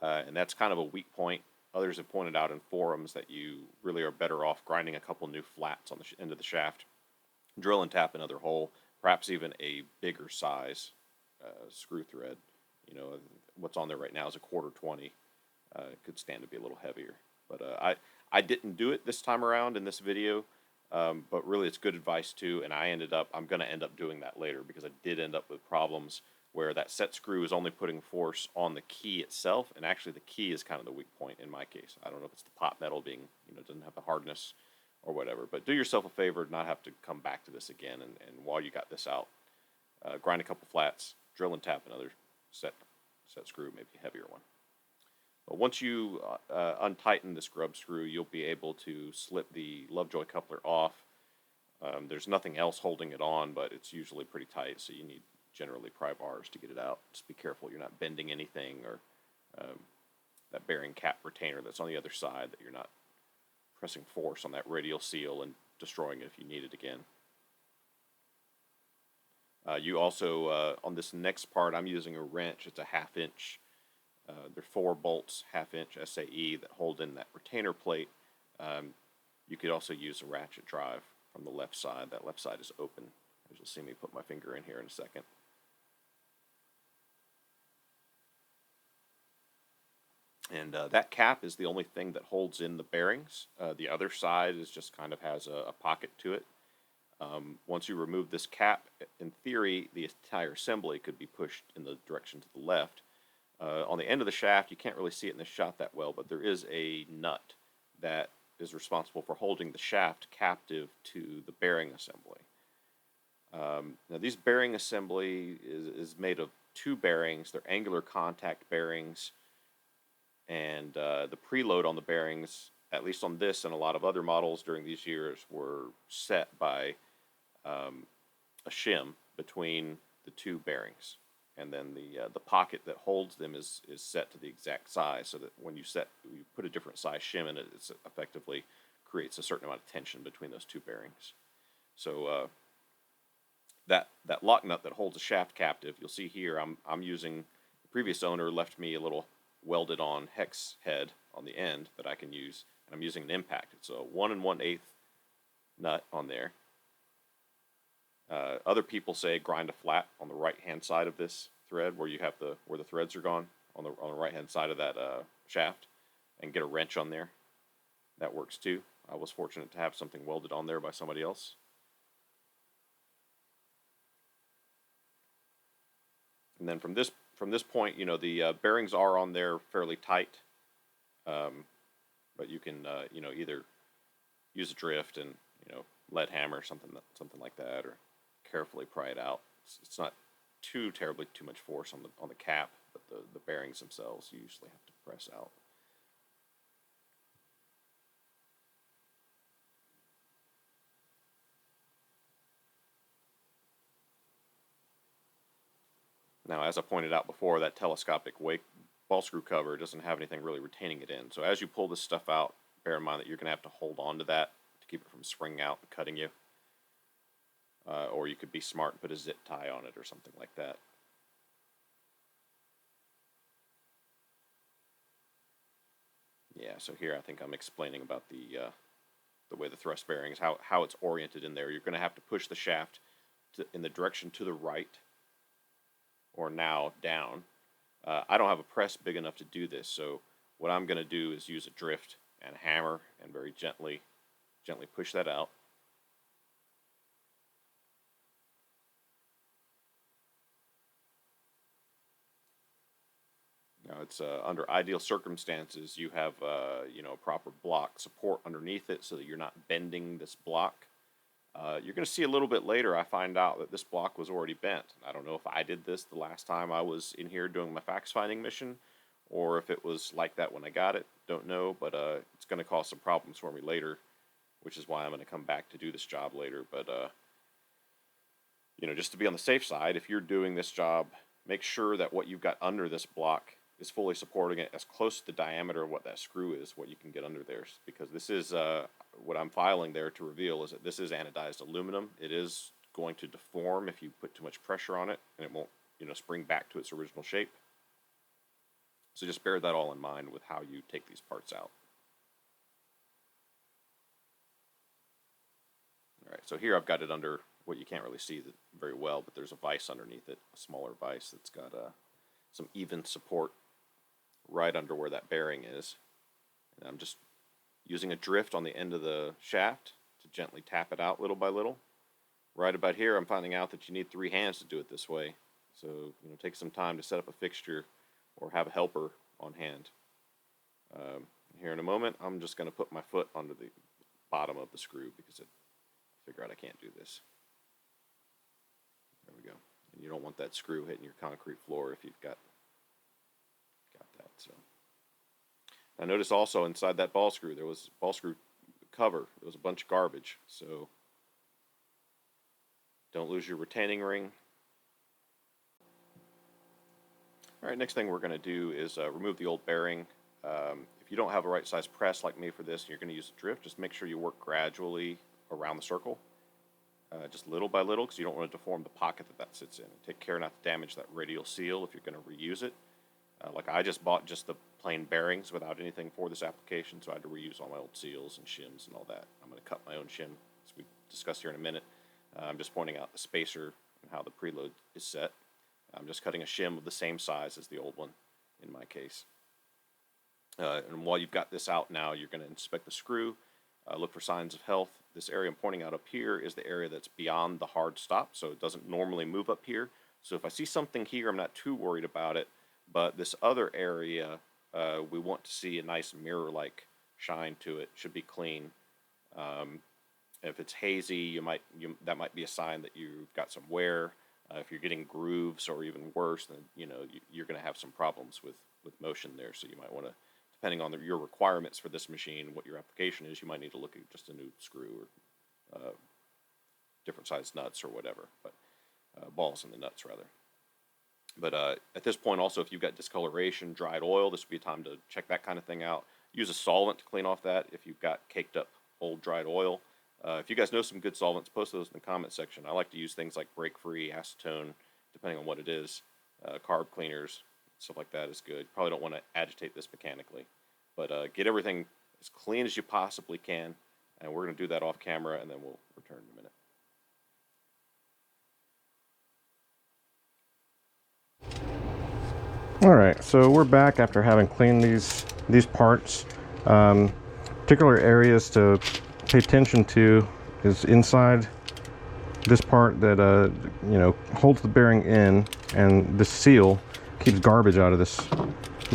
and that's kind of a weak point. Others have pointed out in forums that you really are better off grinding a couple new flats on the end of the shaft, drill and tap another hole, perhaps even a bigger size screw thread. You know, what's on there right now is a 1/4 20. It could stand to be a little heavier. But I didn't do it this time around in this video, but really it's good advice too, and I'm going to end up doing that later because I did end up with problems where that set screw is only putting force on the key itself, and actually the key is kind of the weak point in my case. I don't know if it's the pot metal being, you know, doesn't have the hardness or whatever, but do yourself a favor, not have to come back to this again, and while you got this out, grind a couple flats, drill and tap another set screw, maybe a heavier one. But once you untighten this grub screw, you'll be able to slip the Lovejoy coupler off. There's nothing else holding it on, but it's usually pretty tight, so you need generally pry bars to get it out. Just be careful you're not bending anything, or that bearing cap retainer that's on the other side, that you're not pressing force on that radial seal and destroying it if you need it again. You also, on this next part, I'm using a wrench. It's a 1/2 inch. There are 4 bolts, 1/2 inch SAE, that hold in that retainer plate. You could also use a ratchet drive from the left side. That left side is open, as you'll see me put my finger in here in a second. And that cap is the only thing that holds in the bearings. The other side is just kind of has a pocket to it. Once you remove this cap, in theory, the entire assembly could be pushed in the direction to the left. On the end of the shaft, you can't really see it in this shot that well, but there is a nut that is responsible for holding the shaft captive to the bearing assembly. Now, these bearing assembly is made of 2 bearings. They're angular contact bearings, and the preload on the bearings, at least on this and a lot of other models during these years, were set by a shim between the 2 bearings, and then the pocket that holds them is set to the exact size, so that when you put a different size shim in it, it effectively creates a certain amount of tension between those 2 bearings. So that lock nut that holds the shaft captive, you'll see here, I'm using, the previous owner left me a little welded on hex head on the end that I can use, and I'm using an impact. It's a 1 1/8 nut on there. Other people say grind a flat on the right hand side of this thread where you have where the threads are gone on the right hand side of that shaft, and get a wrench on there. That works too. I was fortunate to have something welded on there by somebody else. And then from this point, you know, the bearings are on there fairly tight. but you can you know, either use a drift and, you know, lead hammer, something like that, or carefully pry it out. It's not too much force on the cap, but the bearings themselves you usually have to press out. Now, as I pointed out before, that telescopic ball screw cover doesn't have anything really retaining it in. So as you pull this stuff out, bear in mind that you're going to have to hold on to that to keep it from springing out and cutting you. Or you could be smart and put a zip tie on it or something like that. Yeah, so here I think I'm explaining about the way the thrust bearing is, how it's oriented in there. You're going to have to push the shaft in the direction to the right, or now down. I don't have a press big enough to do this, so what I'm going to do is use a drift and a hammer and very gently push that out. Now, it's under ideal circumstances, you have you know, a proper block support underneath it so that you're not bending this block. You're going to see a little bit later, I find out that this block was already bent. I don't know if I did this the last time I was in here doing my fax finding mission, or if it was like that when I got it. Don't know, but it's going to cause some problems for me later, which is why I'm going to come back to do this job later. But you know, just to be on the safe side, if you're doing this job, make sure that what you've got under this block is fully supporting it as close to the diameter of what that screw is, what you can get under there, because this is what I'm filing there to reveal is that this is anodized aluminum. It is going to deform if you put too much pressure on it, and it won't, you know, spring back to its original shape. So just bear that all in mind with how you take these parts out. All right, so here I've got it under what you can't really see very well, but there's a vise underneath it, a smaller vise that's got some even support right under where that bearing is. And I'm just using a drift on the end of the shaft to gently tap it out little by little. Right about here, I'm finding out that you need 3 hands to do it this way. So, you know, take some time to set up a fixture or have a helper on hand. Here in a moment, I'm just going to put my foot under the bottom of the screw because I figure out I can't do this. There we go. And you don't want that screw hitting your concrete floor if you've got that. So now notice also inside that ball screw, there was ball screw cover. There was a bunch of garbage. So don't lose your retaining ring. All right, next thing we're going to do is remove the old bearing. If you don't have a right size press like me for this, and you're going to use a drift, just make sure you work gradually around the circle, just little by little, because you don't want to deform the pocket that sits in. And take care not to damage that radial seal if you're going to reuse it. Like I just bought just the plain bearings without anything for this application, so I had to reuse all my old seals and shims and all that. I'm going to cut my own shim, as we discussed here in a minute. I'm just pointing out the spacer and how the preload is set. I'm just cutting a shim of the same size as the old one in my case. And while you've got this out now, you're going to inspect the screw, look for signs of health. This area I'm pointing out up here is the area that's beyond the hard stop, so it doesn't normally move up here. So if I see something here, I'm not too worried about it, but this other area, we want to see a nice mirror-like shine to it. Should be clean. If it's hazy, that might be a sign that you've got some wear. If you're getting grooves or even worse, then you know you're going to have some problems with motion there. So you might want to, depending on your requirements for this machine, what your application is, you might need to look at just a new screw or different size nuts or whatever, but balls in the nuts rather. But at this point also, if you've got discoloration, dried oil, this would be a time to check that kind of thing out. Use a solvent to clean off that if you've got caked up old dried oil. If you guys know some good solvents, post those in the comment section. I like to use things like break-free, acetone, depending on what it is. Carb cleaners, stuff like that is good. Probably don't want to agitate this mechanically. But get everything as clean as you possibly can. And we're going to do that off camera, and then we'll return in a minute. Alright, so we're back after having cleaned these parts. Particular areas to pay attention to is inside this part that you know, holds the bearing in, and this seal keeps garbage out of this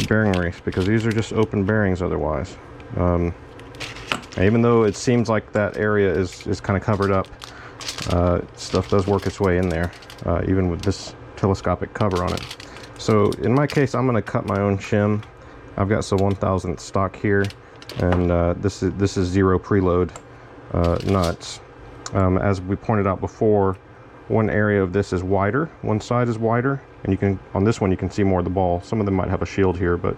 bearing race, because these are just open bearings otherwise. Even though it seems like that area is kind of covered up, stuff does work its way in there, even with this telescopic cover on it. So in my case, I'm going to cut my own shim. I've got some 1000 stock here, and this is 0 preload nuts. As we pointed out before, one area of this is wider, one side is wider, and you can, on this one you can see more of the ball. Some of them might have a shield here, but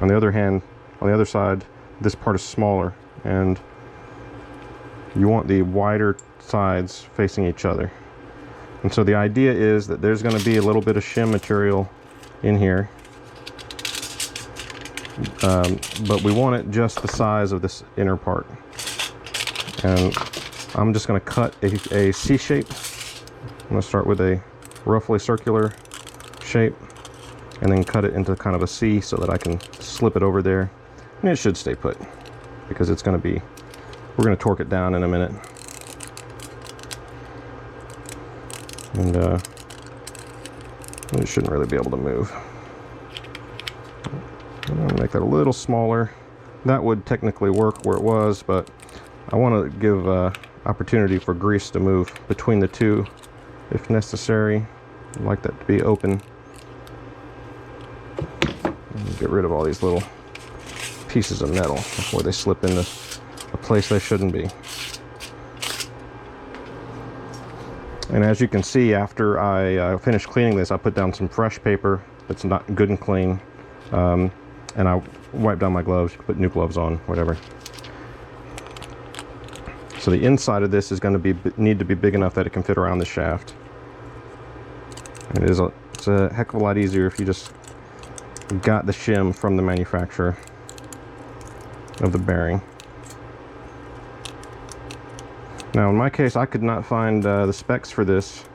on the other hand, on the other side, this part is smaller, and you want the wider sides facing each other. And so the idea is that there's going to be a little bit of shim material in here, but we want it just the size of this inner part. And I'm just going to cut a C shape. I'm going to start with a roughly circular shape and then cut it into kind of a C so that I can slip it over there. And it should stay put because it's going to be, we're going to torque it down in a minute. And it shouldn't really be able to move. I'm going to make that a little smaller. That would technically work where it was, but I want to give opportunity for grease to move between the two if necessary. I'd like that to be open. And get rid of all these little pieces of metal before they slip into a place they shouldn't be. And as you can see, after I finished cleaning this, I put down some fresh paper that's not good and clean, and I wiped down my gloves, put new gloves on, whatever. So the inside of this is going to need to be big enough that it can fit around the shaft. And it's a heck of a lot easier if you just got the shim from the manufacturer of the bearing. Now in my case, I could not find the specs for this,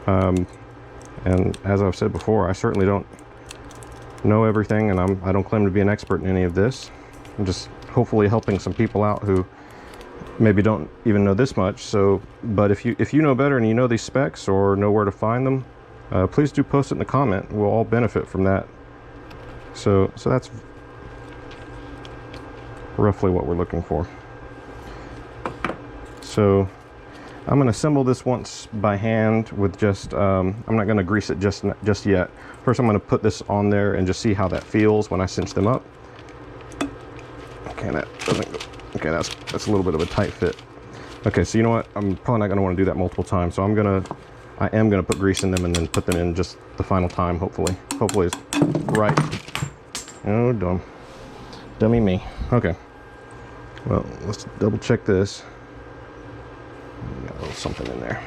and as I've said before, I certainly don't know everything, and I don't claim to be an expert in any of this. I'm just hopefully helping some people out who maybe don't even know this much. So, but if you know better and you know these specs or know where to find them, please do post it in the comment. We'll all benefit from that. So that's roughly what we're looking for. So I'm going to assemble this once by hand with just, I'm not going to grease it just yet. First I'm going to put this on there and just see how that feels when I cinch them up. Okay, that doesn't go. Okay, that's a little bit of a tight fit. Okay, so you know what? I'm probably not going to want to do that multiple times. So I am going to put grease in them and then put them in just the final time, hopefully. Hopefully it's right. Oh, dummy me. Okay. Well, let's double check this. Got a little something in there.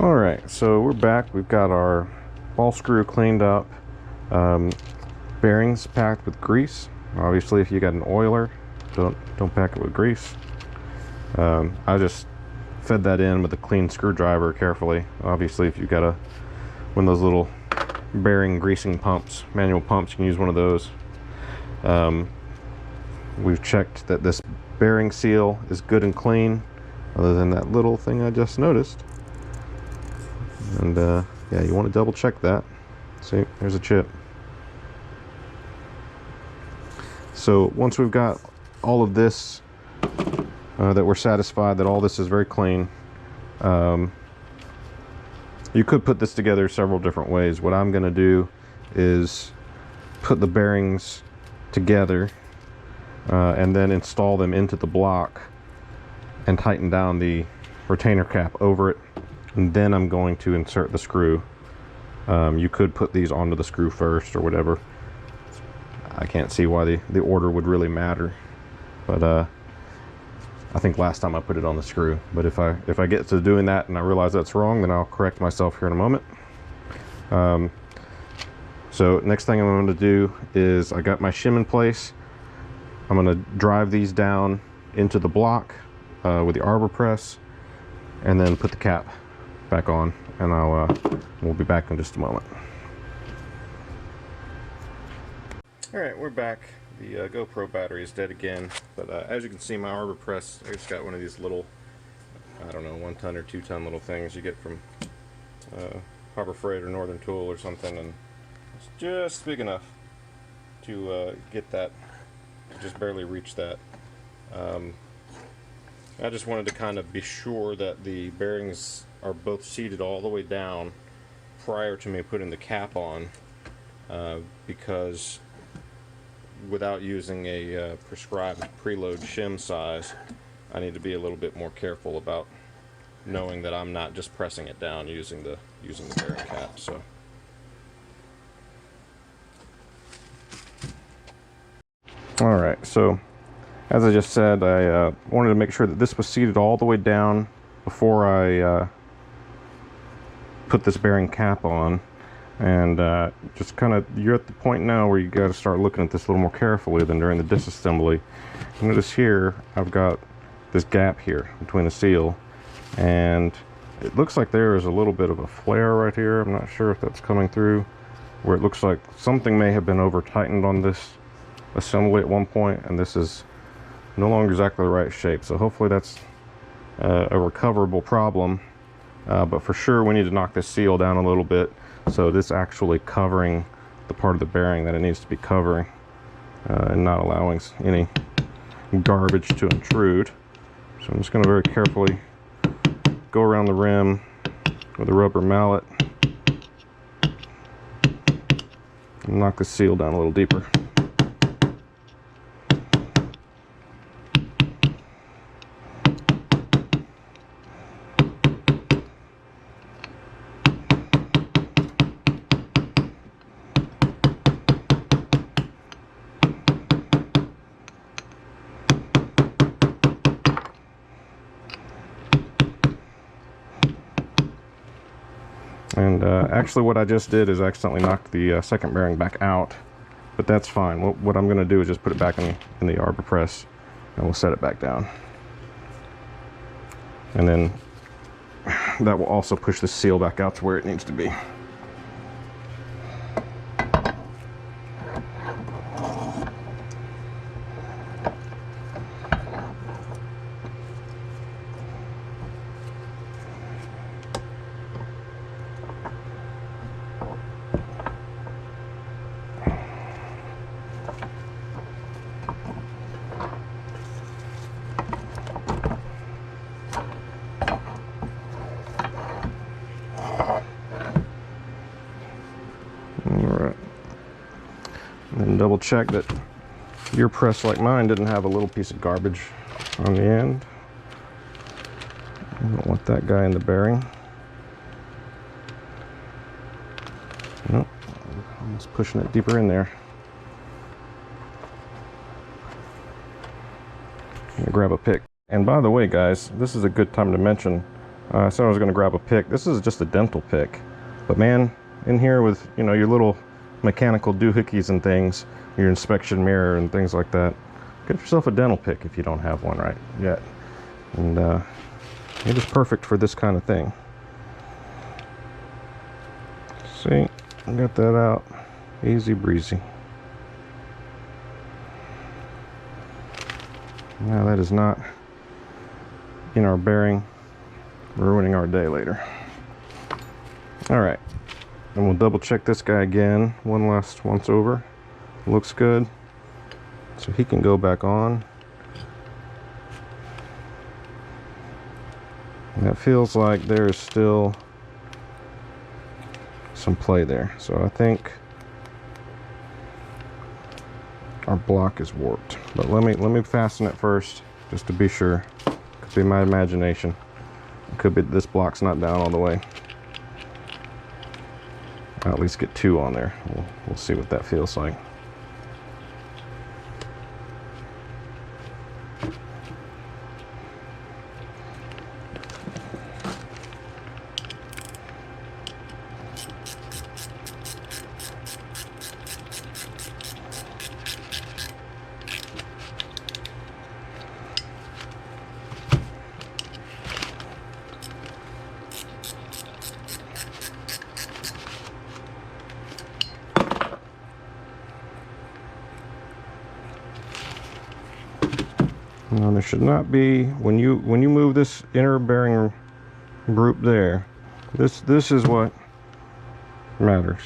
All right, so we're back. We've got our ball screw cleaned up, bearings packed with grease. Obviously, if you got an oiler, don't pack it with grease. I just fed that in with a clean screwdriver carefully. Obviously, if you've got one of those little bearing greasing pumps, manual pumps, you can use one of those. We've checked that this bearing seal is good and clean, other than that little thing I just noticed. And yeah, you want to double check that. See, there's a chip. So once we've got all of this, that we're satisfied that all this is very clean, you could put this together several different ways. What I'm going to do is put the bearings together and then install them into the block and tighten down the retainer cap over it. And then I'm going to insert the screw. You could put these onto the screw first or whatever. I can't see why the order would really matter, but I think last time I put it on the screw. But if I get to doing that and I realize that's wrong, then I'll correct myself here in a moment. So next thing I'm going to do is, I got my shim in place. I'm going to drive these down into the block with the arbor press, and then put the cap back on, and we'll be back in just a moment. Alright, we're back. The GoPro battery is dead again, but as you can see, my arbor press, I just got one of these little, I don't know, 1 ton or 2 ton little things you get from Harbor Freight or Northern Tool or something, and it's just big enough to get that, just barely reach that. I just wanted to kind of be sure that the bearings are both seated all the way down prior to me putting the cap on, because without using a prescribed preload shim size, I need to be a little bit more careful about knowing that I'm not just pressing it down using the bearing cap. So all right, so as I just said, I wanted to make sure that this was seated all the way down before I put this bearing cap on. And just kind of, you're at the point now where you got to start looking at this a little more carefully than during the disassembly. Notice here, I've got this gap here between the seal, and it looks like there is a little bit of a flare right here. I'm not sure if that's coming through, where it looks like something may have been over tightened on this assembly at one point, and this is no longer exactly the right shape. So hopefully that's a recoverable problem, but for sure we need to knock this seal down a little bit, so this actually covering the part of the bearing that it needs to be covering, and not allowing any garbage to intrude. So I'm just going to very carefully go around the rim with a rubber mallet and knock the seal down a little deeper. And actually what I just did is accidentally knocked the second bearing back out, but that's fine. What I'm going to do is just put it back in the arbor press, and we'll set it back down. And then that will also push the seal back out to where it needs to be. And double check that your press, like mine, didn't have a little piece of garbage on the end. I don't want that guy in the bearing. Nope, I'm just pushing it deeper in there. I'm gonna grab a pick. And by the way, guys, this is a good time to mention, I said I was gonna grab a pick. This is just a dental pick, but man, in here with, you know, your little mechanical doohickeys and things, your inspection mirror and things like that, get yourself a dental pick if you don't have one right yet. And it is perfect for this kind of thing. See, I got that out easy breezy. Now that is not in our bearing, ruining our day later. All right. And we'll double check this guy again one last once over. Looks good, so he can go back on. And that feels like there's still some play there, so I think our block is warped. But let me fasten it first, just to be sure. Could be my imagination. It could be this block's not down all the way. I'll at least get 2 on there. We'll see what that feels like. Now there should not be, when you move this inner bearing group there, this is what matters.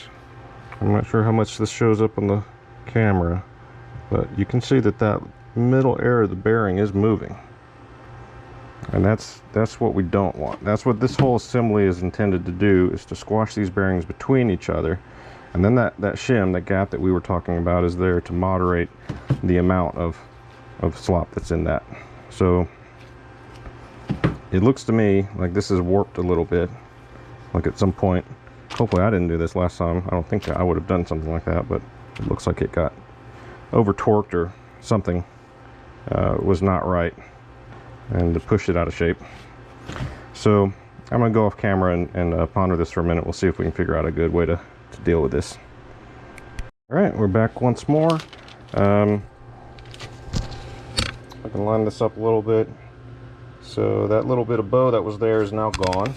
I'm not sure how much this shows up on the camera, but you can see that that middle area of the bearing is moving, and that's what we don't want. That's what this whole assembly is intended to do, is to squash these bearings between each other, and then that shim, that gap that we were talking about, is there to moderate the amount of slop that's in that. So it looks to me like this is warped a little bit, like at some point. Hopefully I didn't do this last time. I don't think I would have done something like that, but it looks like it got over torqued or something was not right, and to push it out of shape. So I'm gonna go off camera and ponder this for a minute. We'll see if we can figure out a good way to deal with this. All right, we're back once more. I can line this up a little bit. So that little bit of bow that was there is now gone.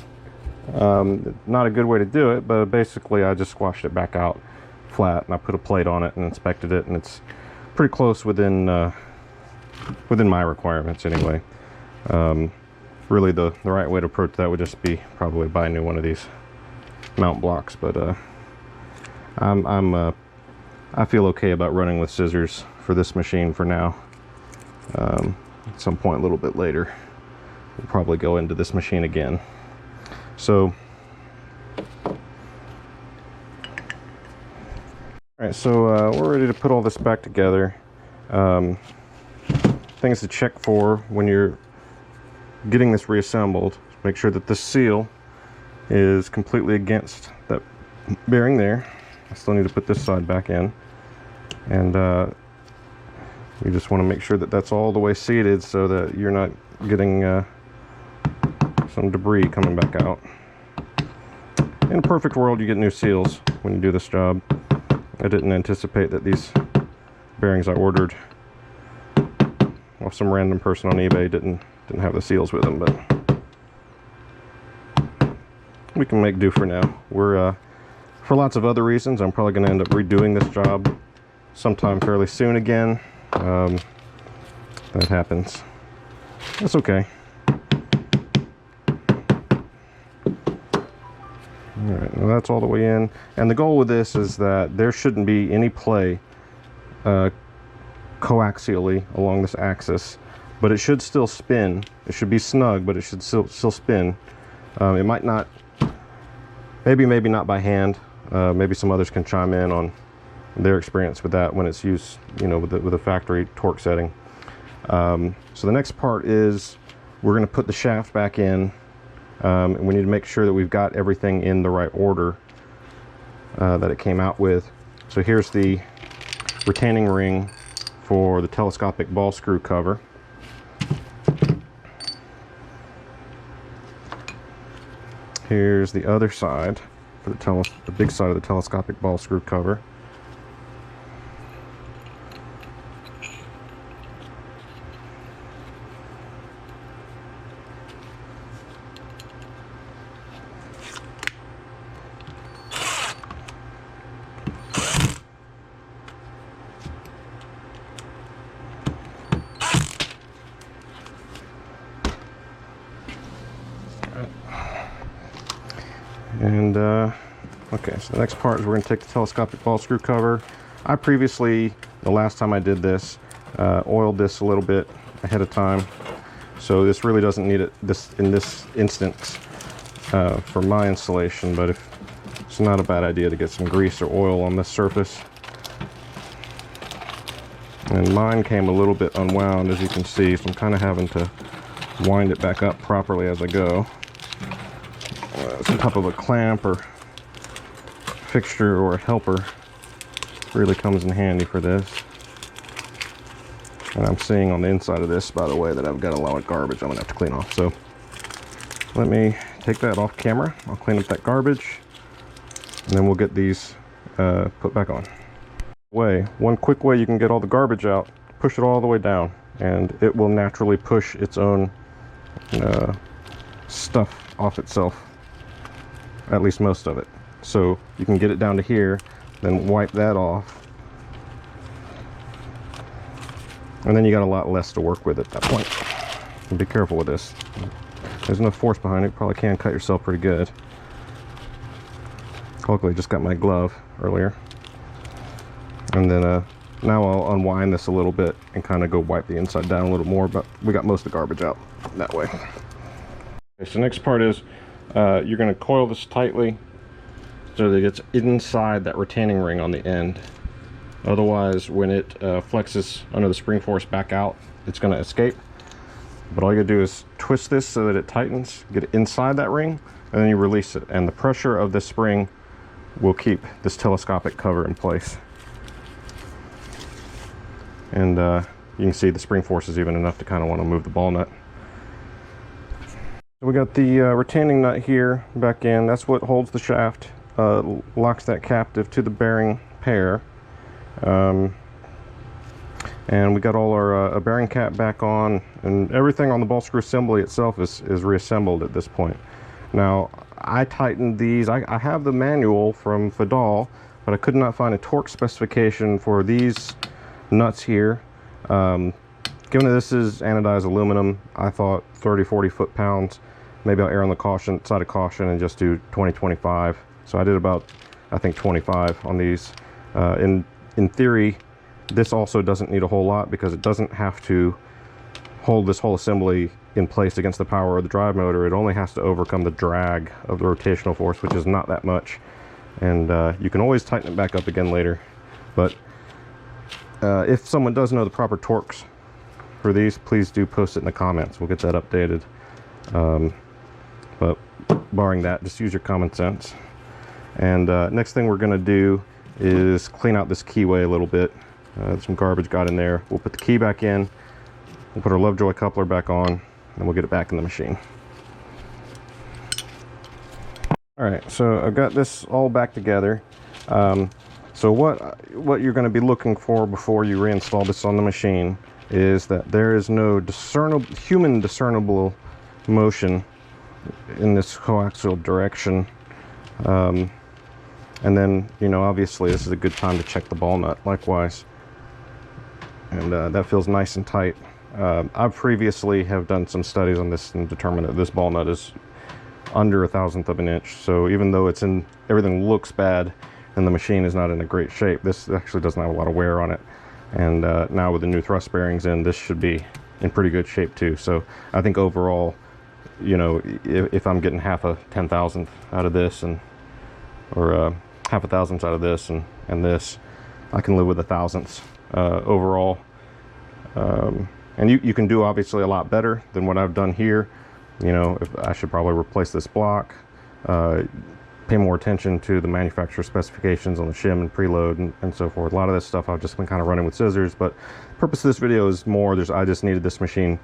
Not a good way to do it, but basically I just squashed it back out flat, and I put a plate on it and inspected it, and it's pretty close within my requirements anyway. Really the right way to approach that would just be probably buy a new one of these mount blocks, but I feel okay about running with scissors for this machine for now. At some point a little bit later we'll probably go into this machine again. So alright, so we're ready to put all this back together. Things to check for when you're getting this reassembled: make sure that the seal is completely against that bearing there. I still need to put this side back in, and you just want to make sure that that's all the way seated so that you're not getting some debris coming back out. In a perfect world, you get new seals when you do this job. I didn't anticipate that these bearings I ordered off some random person on eBay didn't have the seals with them, but we can make do for now. We're for lots of other reasons, I'm probably going to end up redoing this job sometime fairly soon again. That happens. That's okay. Alright, now that's all the way in, and the goal with this is that there shouldn't be any play coaxially along this axis, but it should still spin. It should be snug, but it should still spin. It might not, maybe not by hand. Maybe some others can chime in on their experience with that when it's used, you know, with the factory torque setting. So the next part is we're going to put the shaft back in. And we need to make sure that we've got everything in the right order that it came out with. So here's the retaining ring for the telescopic ball screw cover. Here's the other side for the big side of the telescopic ball screw cover. And okay, so the next part is we're going to take the telescopic ball screw cover. I previously, the last time I did this, oiled this a little bit ahead of time, so this really doesn't need it in this instance for my installation, but it's not a bad idea to get some grease or oil on this surface. And mine came a little bit unwound, as you can see, so I'm kind of having to wind it back up properly as I go. Some type of a clamp or fixture or a helper really comes in handy for this. And I'm seeing on the inside of this, by the way, that I've got a lot of garbage I'm gonna have to clean off. So let me take that off camera. I'll clean up that garbage, and then we'll get these put back on. One quick way you can get all the garbage out: push it all the way down, and it will naturally push its own stuff off itself. At least most of it. So you can get it down to here, then wipe that off, And then you got a lot less to work with at that point. And be careful with this. There's no force behind it. Probably can cut yourself pretty good. Luckily, just got my glove earlier. And then now I'll unwind this a little bit and kind of go wipe the inside down a little more, but we got most of the garbage out that way. Okay, so next part is you're going to coil this tightly so that it's inside that retaining ring on the end. Otherwise, when it flexes under the spring force back out, it's going to escape. But all you do is twist this so that it tightens, get it inside that ring, and then you release it. And the pressure of this spring will keep this telescopic cover in place. And you can see the spring force is even enough to kind of want to move the ball nut. So we got the retaining nut here back in. That's what holds the shaft, locks that captive to the bearing pair. And we got all our bearing cap back on, and everything on the ball screw assembly itself is reassembled at this point. Now, I tightened these. I have the manual from Fadal, but I could not find a torque specification for these nuts here. Given that this is anodized aluminum, I thought 30-40 foot-pounds. Maybe I'll err on the side of caution and just do 20-25. So I did about, I think, 25 on these. In theory, this also doesn't need a whole lot because it doesn't have to hold this whole assembly in place against the power of the drive motor. It only has to overcome the drag of the rotational force, which is not that much. And you can always tighten it back up again later. But if someone does know the proper torques for these, please do post it in the comments. We'll get that updated. But barring that, just use your common sense. And next thing we're going to do is clean out this keyway a little bit. Some garbage got in there. We'll put the key back in. We'll put our Lovejoy coupler back on, and we'll get it back in the machine. All right, so I've got this all back together. So what you're going to be looking for before you reinstall this on the machine is that there is no human discernible motion in this coaxial direction. And then, you know, obviously this is a good time to check the ball nut likewise. And that feels nice and tight. I previously have done some studies on this and determined that this ball nut is under 1/1000th of an inch. So even though everything looks bad and the machine is not in a great shape, this actually doesn't have a lot of wear on it. And now with the new thrust bearings in, this should be in pretty good shape too. So I think overall, you know, if I'm getting half a 10,000th out of this or half a thousandth out of this and this, I can live with 1/1000ths overall. And you can do obviously a lot better than what I've done here. You know, I should probably replace this block, pay more attention to the manufacturer specifications on the shim and preload and so forth. A lot of this stuff I've just been kind of running with scissors, but the purpose of this video is more, I just needed this machine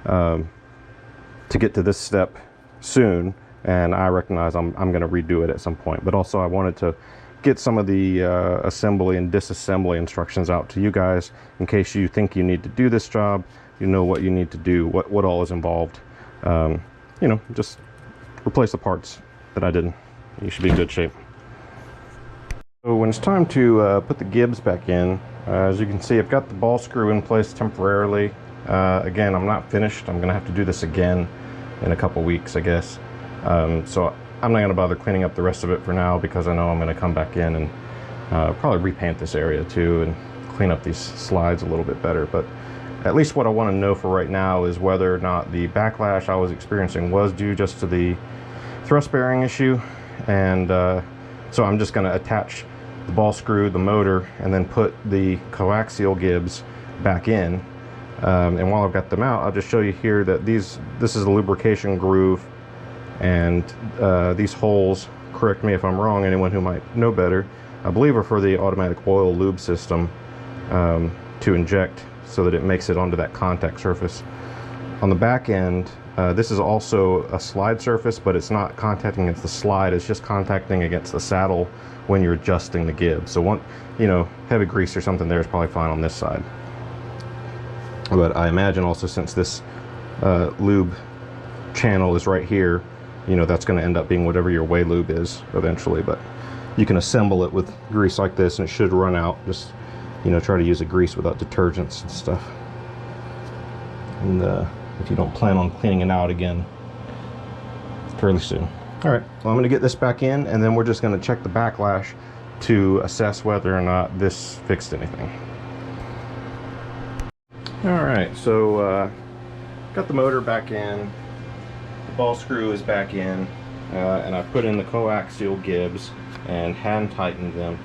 to get to this step soon, and I recognize I'm going to redo it at some point. But also I wanted to get some of the assembly and disassembly instructions out to you guys in case you think you need to do this job. You know what you need to do, what all is involved. You know, just replace the parts that I didn't. You should be in good shape. So when it's time to put the Gibs back in, as you can see, I've got the ball screw in place temporarily. Again, I'm not finished. I'm gonna have to do this again in a couple weeks, I guess. So I'm not gonna bother cleaning up the rest of it for now because I know I'm gonna come back in and probably repaint this area too and clean up these slides a little bit better. But at least what I want to know for right now is whether or not the backlash I was experiencing was due just to the thrust bearing issue. And so I'm just going to attach the ball screw, the motor, and then put the coaxial Gibs back in. And while I've got them out, I'll just show you here that this is a lubrication groove, and these holes, correct me if I'm wrong, anyone who might know better, I believe are for the automatic oil lube system to inject so that it makes it onto that contact surface. On the back end, this is also a slide surface, but it's not contacting against the slide, it's just contacting against the saddle when you're adjusting the Gib. So you know, heavy grease or something there is probably fine on this side. But I imagine also, since this lube channel is right here, you know, that's going to end up being whatever your way lube is eventually. But you can assemble it with grease like this and it should run out. Just, you know, try to use a grease without detergents and stuff. and if you don't plan on cleaning it out again fairly soon. All right, well, I'm going to get this back in, and then we're just going to check the backlash to assess whether or not this fixed anything. All right, so got the motor back in, the ball screw is back in, and I put in the coaxial Gibs and hand tightened them.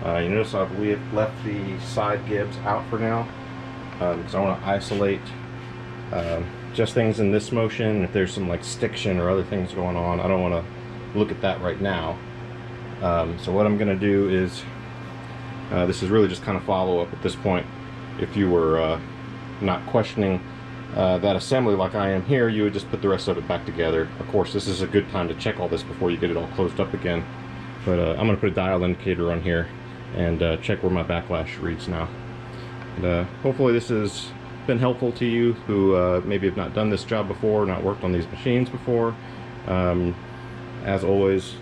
You notice I've left the side Gibs out for now because I want to isolate just things in this motion. If there's some like stiction or other things going on, I don't want to look at that right now. So what I'm going to do is, this is really just kind of follow up at this point. If you were not questioning that assembly like I am here, you would just put the rest of it back together. Of course, this is a good time to check all this before you get it all closed up again. But I'm going to put a dial indicator on here and check where my backlash reads now. And hopefully this has been helpful to you who maybe have not done this job before, not worked on these machines before. As always,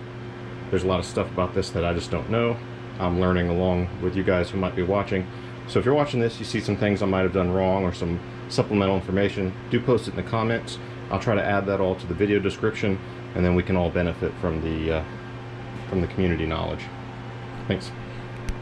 there's a lot of stuff about this that I just don't know. I'm learning along with you guys who might be watching. So if you're watching this, you see some things I might have done wrong or some supplemental information, do post it in the comments. I'll try to add that all to the video description, and then we can all benefit from the community knowledge. Thanks.